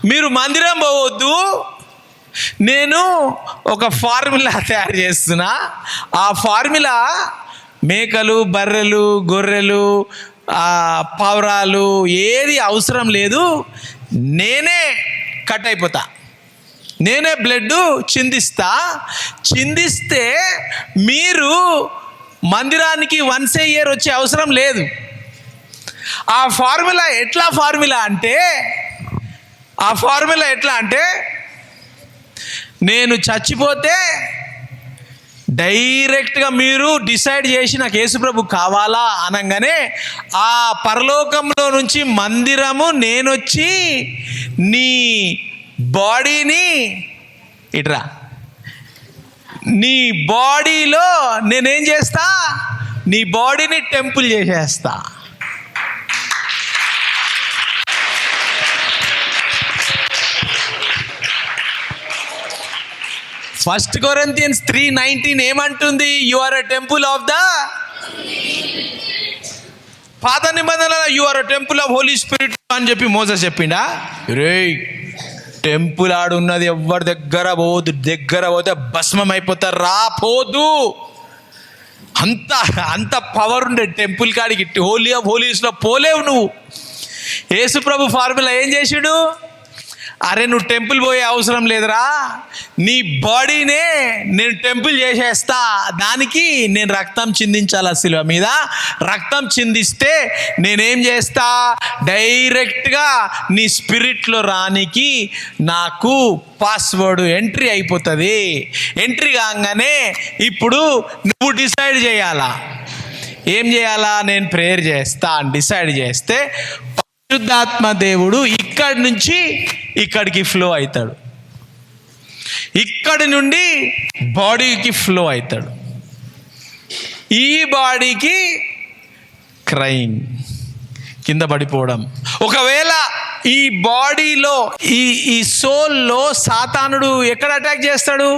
మీరు మందిరం పోవద్దు, నేను ఒక ఫార్ములా తయారు చేస్తున్నా. ఆ ఫార్ములా మేకలు, బర్రెలు, గొర్రెలు, పావురాలు ఏది అవసరం లేదు. నేనే కట్ అయిపోతా, నేనే బ్లడ్ చిందిస్తే మీరు మందిరానికి వన్స్ ఏ ఇయర్ వచ్చే అవసరం లేదు. ఆ ఫార్ములా ఎట్లా అంటే నేను చచ్చిపోతే డైరెక్ట్గా మీరు డిసైడ్ చేసి నాకు యేసుప్రభు కావాలా అనగానే ఆ పరలోకంలో నుంచి మందిరము నేనొచ్చి నీ బాడీని ఇట్రా, నీ బాడీలో నేనేం చేస్తా? నీ బాడీని టెంపుల్ చేసేస్తా. ఫస్ట్ కొరింథియన్స్ 3:19 ఏమంటుంది? You are a temple of the. పాత నిబంధనలో you are a temple of holy spirit అని చెప్పి మోసెస్ చెప్పిండా? రేయ్, టెంపుల్ ఆడున్నది ఎవరి దగ్గర పోతే భస్మం అయిపోతారు, రాపోదు. అంత పవర్ ఉండే టెంపుల్ కాడికి, హోలీ ఆఫ్ హోలీస్లో పోలేవు నువ్వు. యేసుప్రభు ఫార్ములా ఏం చేసాడు? అరే నువ్వు టెంపుల్ పోయే అవసరం లేదురా, నీ బాడీనే నేను టెంపుల్ చేసేస్తా, దానికి నేను రక్తం చిందించాలా శిలువ మీద, రక్తం చిందిస్తే నేనేం చేస్తా, డైరెక్ట్గా నీ స్పిరిట్లో రానికి నాకు పాస్వర్డ్ ఎంట్రీ అయిపోతుంది. ఎంట్రీ కాగానే ఇప్పుడు నువ్వు డిసైడ్ చేయాలా, ఏం చేయాలా, నేను ప్రేయర్ చేస్తా అని డిసైడ్ చేస్తే పరిశుద్ధాత్మ దేవుడు ఇక్కడి నుంచి ఇక్కడికి ఫ్లో అవుతాడు, ఇక్కడి నుండి బాడీకి ఫ్లో అవుతాడు. ఈ బాడీకి క్రైమ్, కింద పడిపోవడం. ఒకవేళ ఈ బాడీలో ఈ సోల్లో సాతానుడు ఎక్కడ అటాక్ చేస్తాడు,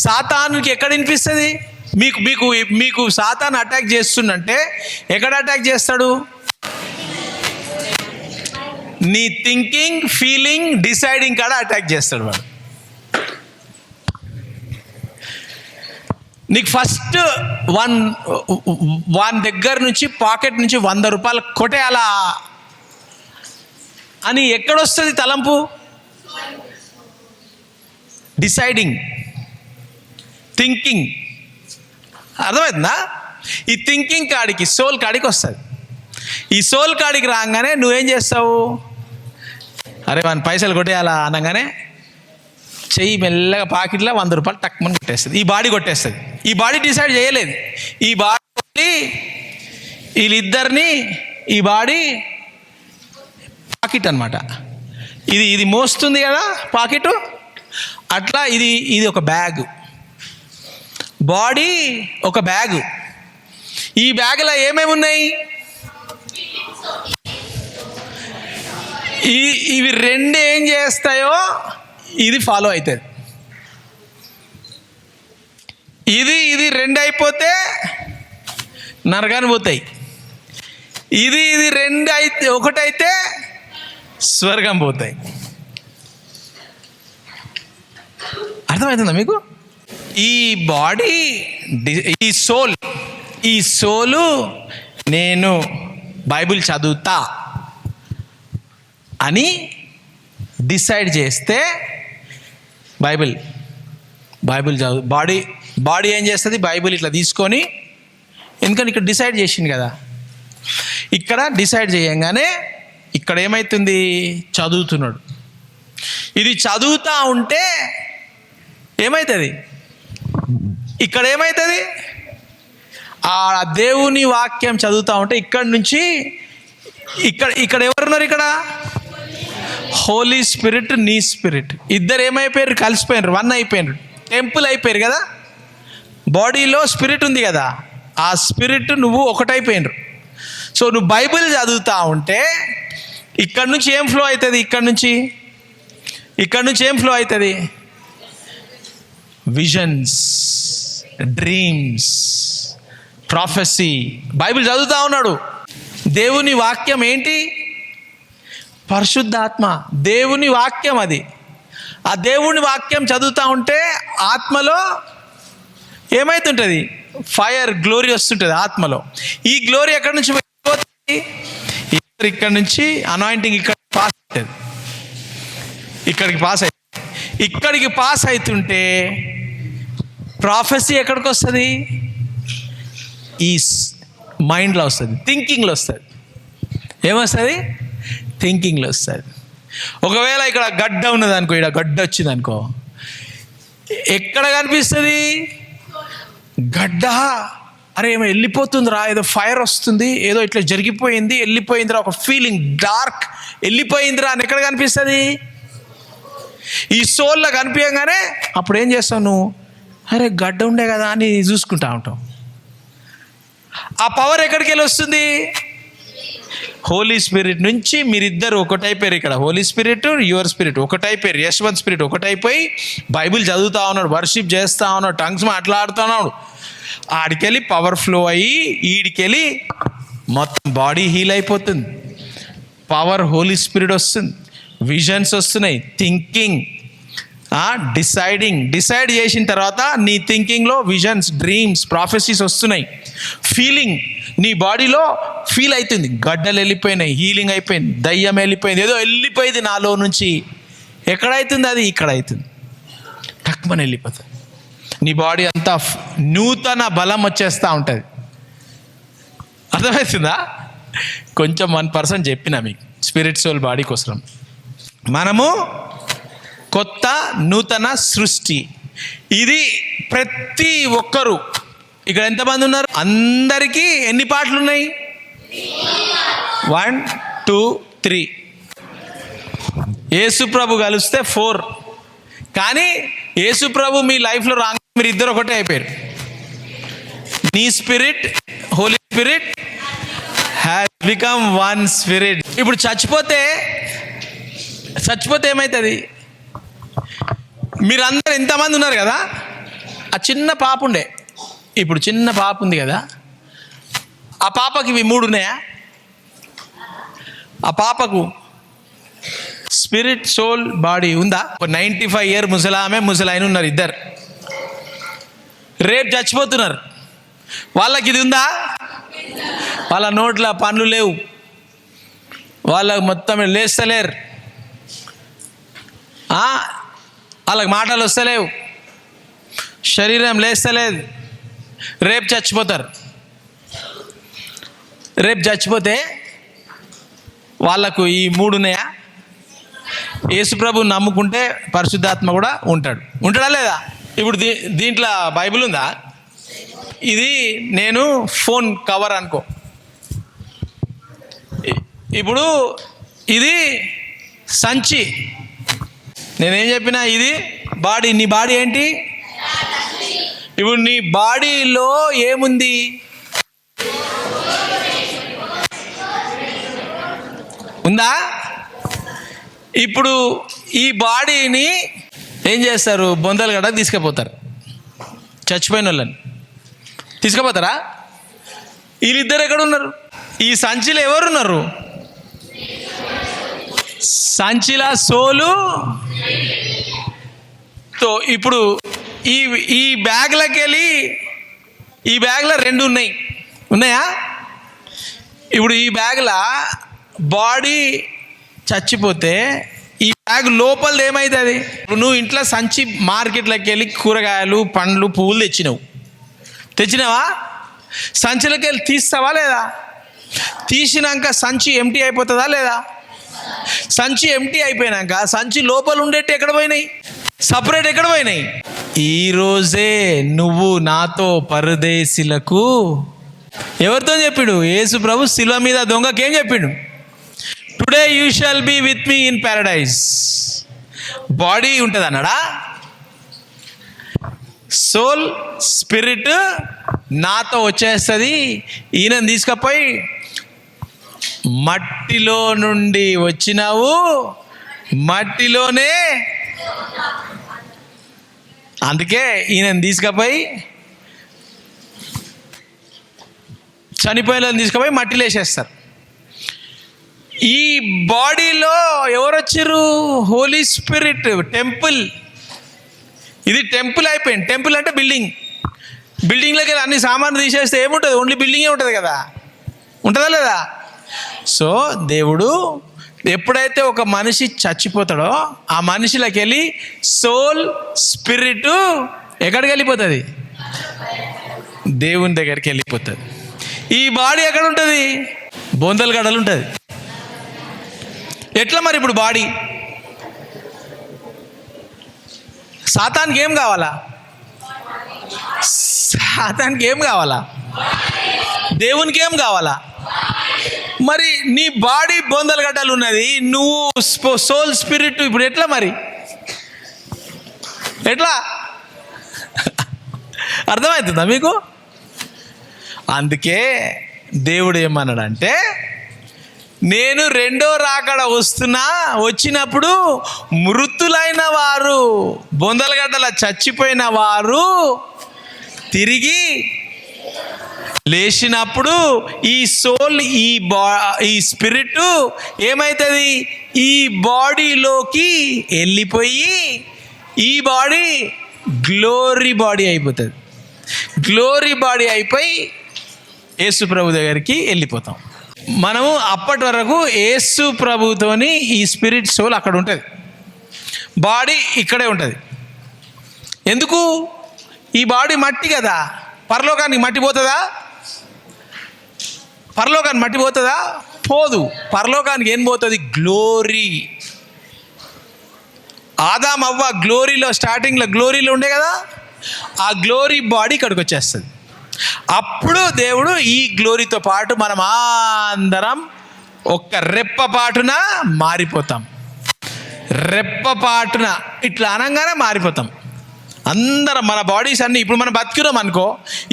సాతానుకి ఎక్కడ వినిపిస్తుంది? మీకు మీకు మీకు సాతాను అటాక్ చేస్తుందంటే ఎక్కడ అటాక్ చేస్తాడు? నీ థింకింగ్, ఫీలింగ్, డిసైడింగ్ కాడ అటాక్ చేస్తాడు వాడు. నీకు ఫస్ట్ వాని దగ్గర నుంచి పాకెట్ నుంచి 100 రూపాయలు కొట్టేయాలా అని ఎక్కడొస్తుంది తలంపు? Deciding, thinking. అర్థమవుతుందా? ఈ థింకింగ్ కాడికి, సోల్ కాడికి వస్తుంది. ఈ సోల్ కాడికి రాగానే నువ్వేం చేస్తావు, అరే వాని పైసలు కొట్టేయాలా అనగానే చెయ్యి మెల్లగా పాకెట్లో 100 రూపాయలు టక్మని కొట్టేస్తుంది. ఈ బాడీ కొట్టేస్తుంది. ఈ బాడీ డిసైడ్ చేయలేదు. ఈ బాడీ వీళ్ళిద్దరిని, ఈ బాడీ పాకెట్ అనమాట, ఇది మోస్తుంది కదా పాకెట్, అట్లా ఇది ఒక బ్యాగ్, బాడీ ఒక బ్యాగు. ఈ బ్యాగ్లో ఏమేమి ఉన్నాయి? ఇవి రెండు ఏం చేస్తాయో ఇది ఫాలో అవుతుంది. ఇది రెండు అయిపోతే నరకాన్ని పోతాయి. ఇది రెండు అయితే ఒకటైతే స్వర్గం పోతాయి. అర్థమవుతుందా మీకు? ఈ బాడీ, ఈ సోలు నేను బైబిల్ చదువుతా అని డిసైడ్ చేస్తే బైబిల్ చదువు, బాడీ ఏం చేస్తుంది? బైబిల్ ఇట్లా తీసుకొని, ఎందుకని ఇక్కడ డిసైడ్ చేసింది కదా, ఇక్కడ డిసైడ్ చేయంగానే ఇక్కడ ఏమవుతుంది? చదువుతున్నాడు. ఇది చదువుతూ ఉంటే ఏమవుతుంది? ఇక్కడ ఏమవుతుంది? ఆ దేవుని వాక్యం చదువుతూ ఉంటే ఇక్కడ నుంచి ఇక్కడ ఎవరున్నారు? ఇక్కడ హోలీ స్పిరిట్, నీ స్పిరిట్ ఇద్దరు ఏమైపోయారు? కలిసిపోయినారు, వన్ అయిపోయినారు, టెంపుల్ అయిపోయారు కదా. బాడీలో స్పిరిట్ ఉంది కదా, ఆ స్పిరిట్ నువ్వు ఒకటైపోయినారు. సో నువ్వు బైబిల్ చదువుతూ ఉంటే ఇక్కడ నుంచి ఏం ఫ్లో అవుతుంది? ఇక్కడ నుంచి ఏం ఫ్లో అవుతుంది? Visions, dreams, prophecy. బైబిల్ చదువుతూ ఉన్నాడు. దేవుని వాక్యం ఏంటి? పరిశుద్ధాత్మ, దేవుని వాక్యం అది. ఆ దేవుని వాక్యం చదువుతూ ఉంటే ఆత్మలో ఏమైతుంటుంది? ఫైర్, గ్లోరీ వస్తుంటుంది ఆత్మలో. ఈ గ్లోరీ ఎక్కడి నుంచి వెళ్ళిపోతుంది? ఇక్కడ నుంచి అనాయింటింగ్ ఇక్కడ పాస్ అవుతుంది, ఇక్కడికి పాస్ అవుతుంటే ప్రాఫెసీ ఎక్కడికి వస్తుంది? ఈ మైండ్లో వస్తుంది, థింకింగ్లో వస్తుంది. ఏమొస్తుంది? థింకింగ్లో వస్తుంది. ఒకవేళ ఇక్కడ గడ్డ ఉన్నది అనుకో, ఇక్కడ గడ్డ వచ్చింది అనుకో, ఎక్కడ కనిపిస్తుంది? గడ్డ, అరే ఏమో వెళ్ళిపోతుందిరా, ఏదో ఫైర్ వస్తుంది, ఏదో ఇట్లా జరిగిపోయింది, వెళ్ళిపోయిందిరా, ఒక ఫీలింగ్, డార్క్ వెళ్ళిపోయిందిరా అని ఎక్కడ కనిపిస్తుంది? ఈ సోల్లో కనిపించగానే అప్పుడు ఏం చేస్తావు నువ్వు? అరే గడ్డ ఉండే కదా అని చూసుకుంటా ఉంటావు. ఆ పవర్ ఎక్కడికి వెళ్ళి వస్తుంది? హోలీ స్పిరిట్ నుంచి. మీరిద్దరు ఒకటైపోయారు. ఇక్కడ హోలీ స్పిరిట్, యువర్ స్పిరిట్ ఒకటైపోయారు. యశ్వంత్ స్పిరిట్ ఒకటైపోయి బైబిల్ చదువుతా ఉన్నాడు, వర్షిప్ చేస్తూ ఉన్నాడు, టంగ్స్ మాట్లాడుతూ ఉన్నాడు. ఆడికెళ్ళి పవర్ ఫ్లో అయ్యి ఈడికెళ్ళి మొత్తం బాడీ హీల్ అయిపోతుంది. పవర్, హోలీ స్పిరిట్ వస్తుంది, విజన్స్ వస్తున్నాయి, థింకింగ్, డిసైడ్ చేసిన తర్వాత నీ థింకింగ్లో విజన్స్, డ్రీమ్స్, ప్రాఫెసీస్ వస్తున్నాయి. ఫీలింగ్, నీ బాడీలో ఫీల్ అవుతుంది, గడ్డలు వెళ్ళిపోయినాయి, హీలింగ్ అయిపోయింది, దయ్యం వెళ్ళిపోయింది, ఏదో వెళ్ళిపోయింది నాలో నుంచి ఎక్కడైతుంది అది? ఇక్కడ అవుతుంది. టక్మని వెళ్ళిపోతుంది. నీ బాడీ అంతా నూతన బలం వచ్చేస్తూ ఉంటుంది. అర్థమవుతుందా? కొంచెం 1% చెప్పినా మీకు స్పిరిట్ సోల్ బాడీ కోసం. మనము కొత్త నూతన సృష్టి. ఇది ప్రతి ఒక్కరూ ఇక్కడ ఎంతమంది ఉన్నారు? అందరికీ ఎన్ని పార్ట్లు ఉన్నాయి? 1 2 3. యేసుప్రభు కలిస్తే 4. కానీ యేసుప్రభు మీ లైఫ్లో రాగా మీరు ఇద్దరు ఒకటే అయిపోయారు. నీ spirit, holy spirit has become one spirit. ఇప్పుడు చచ్చిపోతే ఏమవుతుంది? మీరందరూ ఎంతమంది ఉన్నారు కదా, ఆ చిన్న పాప ఉండే, ఇప్పుడు చిన్న పాప ఉంది కదా, ఆ పాపకి ఇవి 3 ఉన్నాయా? ఆ పాపకు స్పిరిట్, సోల్, బాడీ ఉందా? 95 ఇయర్ ముసలాయన ఉన్నారు, ఇద్దరు రేపు చచ్చిపోతున్నారు. వాళ్ళకి ఇది ఉందా? వాళ్ళ నోట్ల పనులు లేవు, వాళ్ళకి మొత్తం లేస్తలేరు, వాళ్ళకి మాటలు వస్తలేవు, శరీరం లేస్తలేదు, రేపు చచ్చిపోతారు. రేపు చచ్చిపోతే వాళ్ళకు ఈ 3 ఉన్నాయా? యేసుప్రభు నమ్ముకుంటే పరిశుద్ధాత్మ కూడా ఉంటాడా లేదా? ఇప్పుడు దీంట్లో బైబిల్ ఉందా? ఇది నేను ఫోన్ కవర్ అనుకో. ఇప్పుడు ఇది సంచి. నేనేం చెప్పినా ఇది బాడీ. నీ బాడీ ఏంటి? ఇప్పుడు నీ బాడీలో ఏముంది? ఉందా? ఇప్పుడు ఈ బాడీని ఏం చేస్తారు? బొందలు గడ తీసుకుపోతారు. చచ్చిపోయిన వాళ్ళని తీసుకుపోతారా? వీళ్ళిద్దరు ఎక్కడ ఉన్నారు? ఈ సంచిలో ఎవరున్నారు? సంచిలా సోలు. తో ఇప్పుడు ఈ బ్యాగ్లోకి వెళ్ళి, ఈ బ్యాగ్లో 2 ఉన్నాయా? ఇప్పుడు ఈ బ్యాగ్లో బాడీ చచ్చిపోతే ఈ బ్యాగ్ లోపల ఏమవుతుంది? నువ్వు ఇంట్లో సంచి మార్కెట్లోకి వెళ్ళి కూరగాయలు, పండ్లు, పువ్వులు తెచ్చినావా? సంచిలోకి వెళ్ళి తీస్తావా లేదా? తీసినాక సంచి ఎంటీ అయిపోతుందా లేదా? సంచి ఎంటీ అయిపోయినాక సంచి లోపల ఉండేటి ఎక్కడ పోయినాయి? సపరేట్ ఎక్కడ పోయినాయి? ఈరోజే నువ్వు నాతో పరదేశులకు ఎవరితో చెప్పిండు? యేసు ప్రభు శిలువ మీద దొంగకేం చెప్పిండు? Today you shall be with me in paradise. Body ఉంటుంది అన్నాడా? సోల్, స్పిరిట్ నాతో వచ్చేస్తుంది. ఈయనని తీసుకపోయి, మట్టిలో నుండి వచ్చినావు, మట్టిలోనే. అందుకే ఈయనని తీసుకపోయి, చనిపోయిన తీసుకుపోయి మట్టిలో వేసేస్తారు. ఈ బాడీలో ఎవరు వచ్చారు? హోలీ స్పిరిట్. టెంపుల్. ఇది టెంపుల్ అయిపోయింది. టెంపుల్ అంటే బిల్డింగ్లోకి అన్ని సామాన్లు తీసేస్తే ఏముంటుంది? ఓన్లీ బిల్డింగే ఉంటుంది కదా, ఉంటుందా లేదా? సో దేవుడు ఎప్పుడైతే ఒక మనిషి చచ్చిపోతాడో ఆ మనిషిలోకి వెళ్ళి సోల్, స్పిరిట్ ఎక్కడికి వెళ్ళిపోతుంది? దేవుని దగ్గరికి వెళ్ళిపోతుంది. ఈ బాడీ ఎక్కడ ఉంటుంది? బొందల గడలు ఉంటుంది. ఎట్లా మరి ఇప్పుడు బాడీ? సాతానికి ఏం కావాలా? సాతానికి ఏం కావాలా? దేవునికి ఏం కావాలా? మరి నీ బాడీ బొందల గడ్డలు ఉన్నది, నువ్వు సోల్, స్పిరిట్. ఇప్పుడు ఎట్లా మరి? ఎట్లా? అర్థమవుతుందా మీకు? అందుకే దేవుడు ఏమన్నాడంటే, నేను 2వ రాకడ వచ్చినప్పుడు మృతులైన వారు, బొందలగడ్డల చచ్చిపోయిన వారు తిరిగి లేచినప్పుడు ఈ సోల్, ఈ స్పిరిట్ ఏమవుతుంది? ఈ బాడీలోకి వెళ్ళిపోయి ఈ బాడీ గ్లోరీ బాడీ అయిపోతుంది. గ్లోరీ బాడీ అయిపోయి యేసు ప్రభు దగ్గరికి వెళ్ళిపోతాం. మనము అప్పటి వరకు యేసు ప్రభుతోని ఈ స్పిరిట్ సోల్ అక్కడ ఉంటుంది. బాడీ ఇక్కడే ఉంటుంది. ఎందుకు? ఈ బాడీ మట్టి కదా. పరలోకానికి మట్టి పోతుందా? పరలోకానికి మట్టి పోతుందా? పోదు. పరలోకానికి ఏం పోతుంది? గ్లోరీ. ఆదాం అవ్వ గ్లోరీలో, స్టార్టింగ్లో గ్లోరీలో ఉండే కదా, ఆ గ్లోరీ బాడీ ఇక్కడికి వచ్చేస్తుంది. అప్పుడు దేవుడు ఈ గ్లోరీతో పాటు మనం అందరం ఒక్క రెప్పపాటున మారిపోతాం. రెప్పపాటున ఇట్లా అనగానే మారిపోతాం అందరం. మన బాడీస్ అన్నీ ఇప్పుడు మనం బతికినాం అనుకో,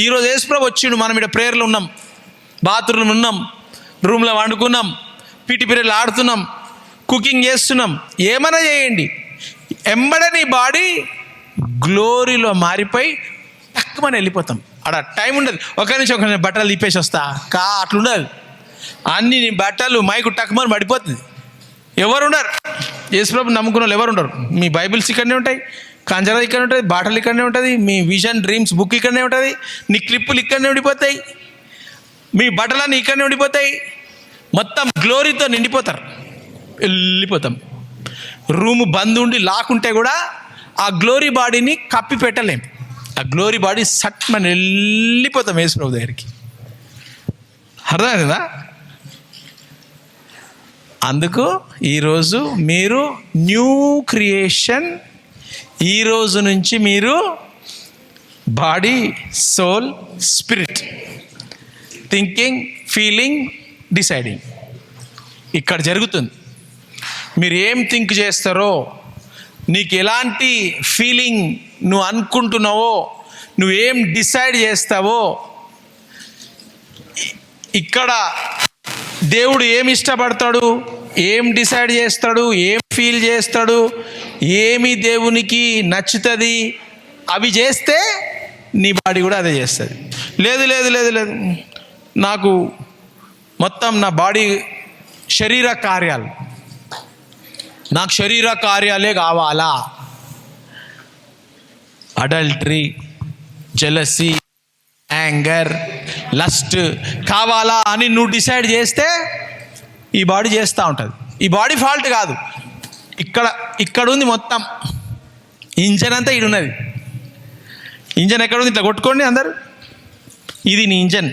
ఈరోజు యేసుప్రభు వచ్చిండు, మనం ఇక్కడ ప్రేయర్లో ఉన్నాం, బాత్రూమ్లో ఉన్నాం, రూమ్లో వండుకున్నాం, పీటీ పీరియడ్లు ఆడుతున్నాం, కుకింగ్ చేస్తున్నాం, ఏమైనా చేయండి, ఎంబడే నీ బాడీ గ్లోరీలో మారిపోయి టక్కుమని వెళ్ళిపోతాం. అక్కడ టైం ఉండదు. ఒక నిమిషం బట్టలు తిప్పేసి వస్తా అట్లుండదు. అన్ని నీ బట్టలు మైకు టక్కుమని పడిపోతుంది. ఎవరు ఉండరు. యేసుప్రభు నమ్ముకున్న వాళ్ళు ఎవరు ఉండరు. మీ బైబిల్స్ ఇక్కడనే ఉంటాయి, కంజరా ఇక్కడనే ఉంటుంది, బాటలు ఇక్కడనే ఉంటుంది, మీ విజన్ డ్రీమ్స్ బుక్ ఇక్కడనే ఉంటుంది, నీ క్లిప్పులు ఇక్కడనే ఉండిపోతాయి, మీ బట్టలన్నీ ఇక్కడనే ఉండిపోతాయి. మొత్తం గ్లోరీతో నిండిపోతారు. వెళ్ళిపోతాం. రూము బంద్ ఉండి లాక్కుంటే కూడా ఆ గ్లోరీ బాడీని కప్పి పెట్టలేం. ఆ గ్లోరీ బాడీ సట్ మనం వెళ్ళిపోతాం యేసుప్రభు దగ్గరికి. అర్థమైందా? అందుకు ఈరోజు మీరు న్యూ క్రియేషన్. ఈరోజు నుంచి మీరు body, soul, spirit, thinking, feeling, deciding ఇక్కడ జరుగుతుంది. మీరు ఏం థింక్ చేస్తారో, నీకు ఎలాంటి ఫీలింగ్ నువ్వు అనుకుంటున్నావో, నువ్వేం డిసైడ్ చేస్తావో, ఇక్కడ దేవుడు ఏమి ఇష్టపడతాడు, ఏం డిసైడ్ చేస్తాడు, ఏం ఫీల్ చేస్తాడు, ఏమి దేవునికి నచ్చుతుంది, అవి చేస్తే నీ బాడీ కూడా అదే చేస్తుంది. లేదు లేదు లేదు లేదు నాకు మొత్తం నా బాడీ శరీర కార్యాలు, నాకు శరీర కార్యాలే కావాలా, అడల్టరీ, జెలసీ, యాంగర్, లస్ట్ కావాలా అని నువ్వు డిసైడ్ చేస్తే ఈ బాడీ చేస్తూ ఉంటుంది. ఈ బాడీ ఫాల్ట్ కాదు, ఇక్కడ ఉంది మొత్తం. ఇంజన్ అంతా ఇది ఉన్నది. ఇంజన్ ఎక్కడుంది? ఇట్లా కొట్టుకోండి అందరు. ఇది నీ ఇంజన్.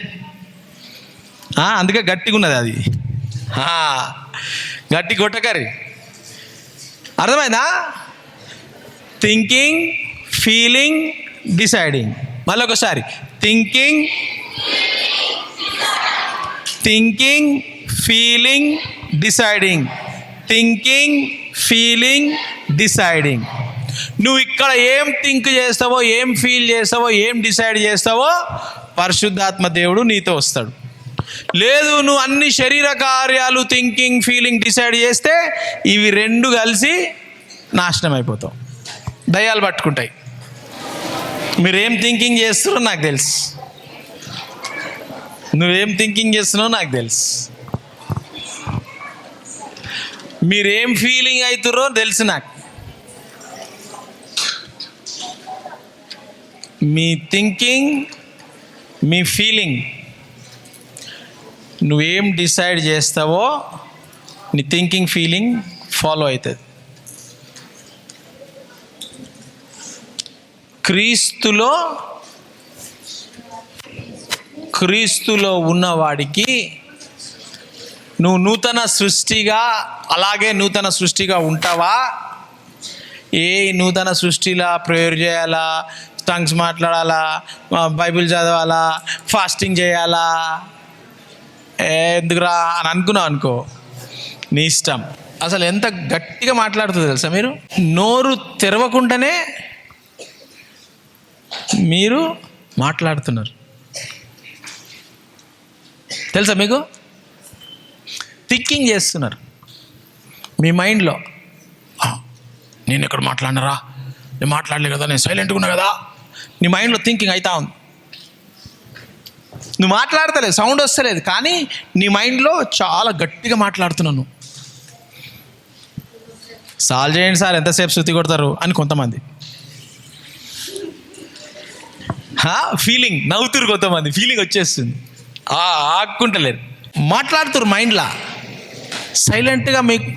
అందుకే గట్టిగా ఉన్నది అది. గట్టి కొట్టకరి. అర్థమైందా? Thinking, feeling, deciding. మళ్ళీ ఒకసారి thinking, feeling, deciding. Thinking, feeling, deciding. నువ్వు ఇక్కడ ఏం థింక్ చేస్తావో, ఏం ఫీల్ చేస్తావో, ఏం డిసైడ్ చేస్తావో పరిశుద్ధాత్మ దేవుడు నీతో వస్తాడు. లేదు నువ్వు అన్ని శరీర కార్యాలు థింకింగ్, ఫీలింగ్, డిసైడ్ చేస్తే ఇవి రెండు కలిసి నాశనం అయిపోతావు. దయ్యాలు పట్టుకుంటాయి. మీరేం థింకింగ్ చేస్తున్నారో నాకు తెలుసు, నువ్వేం థింకింగ్ చేస్తున్నావో నాకు తెలుసు, మీరేం ఫీలింగ్ అవుతారో తెలుసు నాకు. మీ థింకింగ్, మీ ఫీలింగ్, నువ్వేం డిసైడ్ చేస్తావో నీ థింకింగ్, ఫీలింగ్ ఫాలో అవుతుంది. క్రీస్తులో ఉన్నవాడికి నువ్వు నూతన సృష్టిగా, అలాగే నూతన సృష్టిగా ఉంటావా? ఏ నూతన సృష్టిలా ప్రేయర్ చేయాలా, టంగ్స్ మాట్లాడాలా, బైబిల్ చదవాలా, ఫాస్టింగ్ చేయాలా, ఎందుకురా అని అనుకున్నావు అనుకో, నీ ఇష్టం. అసలు ఎంత గట్టిగా మాట్లాడుతుందో తెలుసా? మీరు నోరు తెరవకుండానే మీరు మాట్లాడుతున్నారు తెలుసా మీకు? థింకింగ్ చేస్తున్నారు మీ మైండ్లో. నేను ఎక్కడ మాట్లాడినారా, నేను మాట్లాడలే కదా, నేను సైలెంట్గా ఉన్నా కదా, నీ మైండ్లో థింకింగ్ అవుతా ఉంది. నువ్వు మాట్లాడతలేదు, సౌండ్ వస్తలేదు, కానీ నీ మైండ్లో చాలా గట్టిగా మాట్లాడుతున్నాను. సాల్వ్ చేయండి సార్, ఎంతసేపు శృతి కొడతారు అని కొంతమంది. ఫీలింగ్ నవ్వుతురు కొంతమంది, ఫీలింగ్ వచ్చేస్తుంది, ఆక్కుంటలేరు, మాట్లాడుతురు మైండ్లా. సైలెంట్గా మీకు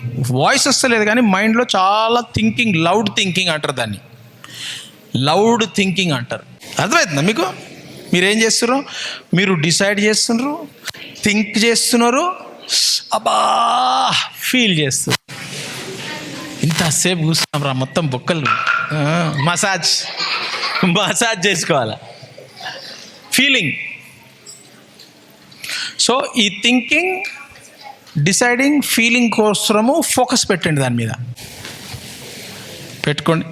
వాయిస్ వస్తలేదు కానీ మైండ్లో చాలా థింకింగ్, లౌడ్ థింకింగ్ అంటారు దాన్ని, లౌడ్ థింకింగ్ అంటారు. అర్థమవుతుందా మీకు? మీరేం చేస్తున్నారు? మీరు డిసైడ్ చేస్తున్నారు, థింక్ చేస్తున్నారు, అబ్బా ఫీల్ చేస్తున్నారు. ఇంతసేపు కూర్చున్నాం రా, మొత్తం బొక్కలు మసాజ్ చేసుకోవాలా, ఫీలింగ్. సో ఈ థింకింగ్, డిసైడింగ్, ఫీలింగ్ కోసము ఫోకస్ పెట్టండి, దాని మీద పెట్టుకోండి.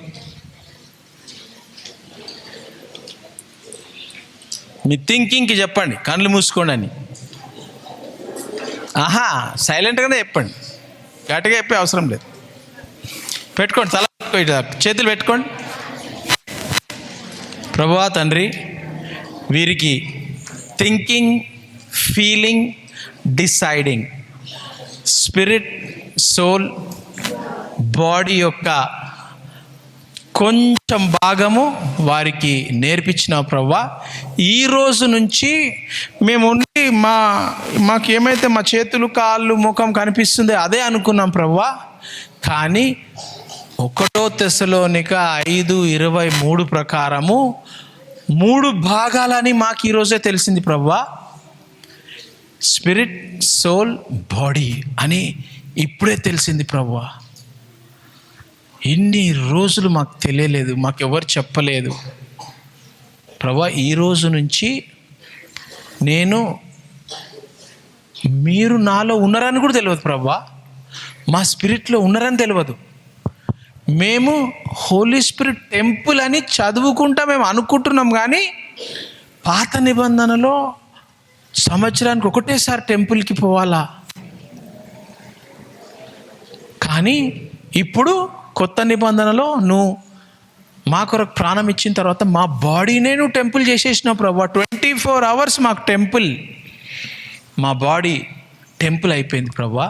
మీ థింకింగ్కి చెప్పండి కళ్ళు మూసుకోండి అని. సైలెంట్గానే చెప్పండి, గట్టిగా చెప్పే అవసరం లేదు. పెట్టుకోండి, తల చేతులు పెట్టుకోండి. ప్రభువా తండ్రి, వీరికి thinking, feeling, deciding, spirit, soul, body యొక్క కొంచెం భాగము వారికి నేర్పించిన ప్రభువా, ఈ రోజు నుంచి మేము ఉండి మాకు ఏమైతే మా చేతులు, కాళ్ళు, ముఖం కనిపిస్తుందో అదే అనుకున్నాం ప్రభువా. కానీ 1 తెస్సలోనిక 5:23 ప్రకారము 3 భాగాలని మాకు ఈరోజే తెలిసింది ప్రభువా. స్పిరిట్, సోల్, బాడీ అని ఇప్పుడే తెలిసింది ప్రభువా. ఇన్ని రోజులు మాకు తెలియలేదు, మాకు ఎవరు చెప్పలేదు ప్రభువా. ఈ రోజు నుంచి మీరు నాలో ఉన్నారని కూడా తెలియదు ప్రభువా, మా స్పిరిట్లో ఉన్నారని తెలియదు. మేము హోలీ స్పిరిట్ టెంపుల్ అని చదువుకుంటా మేము అనుకుంటున్నాం, కానీ పాత నిబంధనలో సంవత్సరానికి ఒకటేసారి టెంపుల్కి పోవాలా. కానీ ఇప్పుడు కొత్త నిబంధనలో నువ్వు మా కొరకు ప్రాణం ఇచ్చిన తర్వాత మా బాడీనే నువ్వు టెంపుల్ చేసేసినావు ప్రభా. 24 hours మాకు టెంపుల్, మా బాడీ టెంపుల్ అయిపోయింది ప్రభా.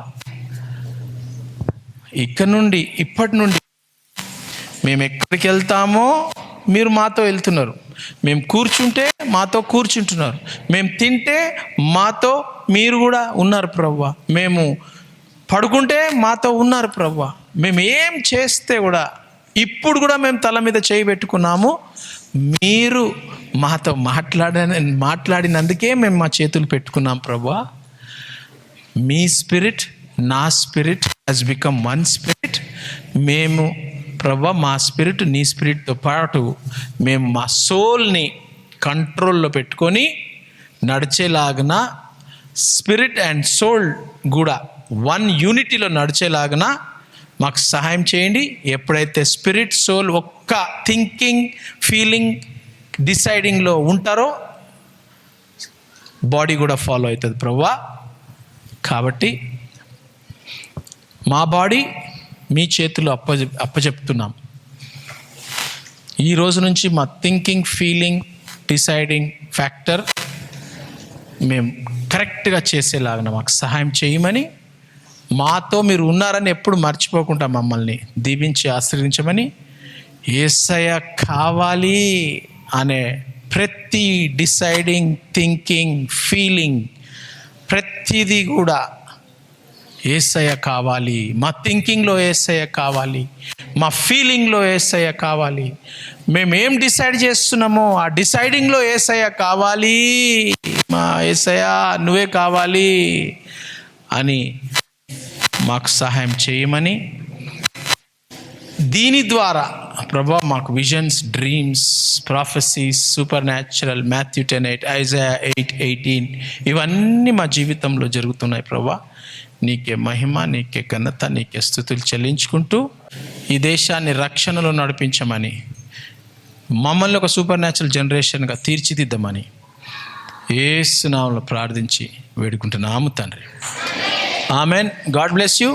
ఇప్పటి నుండి మేము ఎక్కడికి వెళ్తామో మీరు మాతో వెళ్తున్నారు, మేము కూర్చుంటే మాతో కూర్చుంటున్నారు, మేము తింటే మాతో మీరు కూడా ఉన్నారు ప్రభువా, మేము పడుకుంటే మాతో ఉన్నారు ప్రభువా, మేము ఏం చేస్తే కూడా ఇప్పుడు కూడా మేము తల మీద చేయి పెట్టుకున్నాము, మీరు మాతో మాట్లాడినందుకే మేము మా చేతులు పెట్టుకున్నాం ప్రభువా. మీ స్పిరిట్, నా spirit has become one spirit. మేము ప్రభువా, మా స్పిరిట్ నీ స్పిరిట్తో పాటు మేము మా సోల్ని కంట్రోల్లో పెట్టుకొని నడిచేలాగిన, స్పిరిట్ అండ్ సోల్ కూడా వన్ యూనిటీలో నడిచేలాగిన మాకు సహాయం చేయండి. ఎప్పుడైతే స్పిరిట్, సోల్ ఒక్క థింకింగ్, ఫీలింగ్, డిసైడింగ్లో ఉంటారో బాడీ కూడా ఫాలో అవుతుంది ప్రభువా. కాబట్టి మా బాడీ మీ చేతులు అప్పచెప్తున్నాం. ఈ రోజు నుంచి మా థింకింగ్, ఫీలింగ్, డిసైడింగ్ ఫ్యాక్టర్ మేము కరెక్ట్గా చేసేలాగా మాకు సహాయం చేయమని, మాతో మీరు ఉన్నారని ఎప్పుడు మర్చిపోకుండా మమ్మల్ని దీవించి ఆశీర్వదించమని, యేసయ్య కావాలి అనే ప్రతి డిసైడింగ్, థింకింగ్, ఫీలింగ్, ప్రతిదీ కూడా యేసయ్య కావాలి. మా థింకింగ్లో యేసయ్య కావాలి, మా ఫీలింగ్లో యేసయ్య కావాలి, మేము ఏం డిసైడ్ చేస్తున్నామో ఆ డిసైడింగ్లో యేసయ్య కావాలి, మా యేసయ్య నువ్వే కావాలి అని మాకు సహాయం చేయమని, దీని ద్వారా ప్రభా మాకు visions, dreams, prophecies, super natural, Matthew 10:8, Isaiah 8:18 ఇవన్నీ మా జీవితంలో జరుగుతున్నాయి ప్రభా. నీకే మహిమ, నీకే ఘనత, నీకే స్తుతులు చెల్లించుకుంటూ ఈ దేశాన్ని రక్షణలో నడిపించమని, మమ్మల్ని ఒక సూపర్ న్యాచురల్ జనరేషన్గా తీర్చిదిద్దమని యేసు నామములో ప్రార్థించి వేడుకుంటున్నాము తండ్రి. ఆమెన్. God bless you.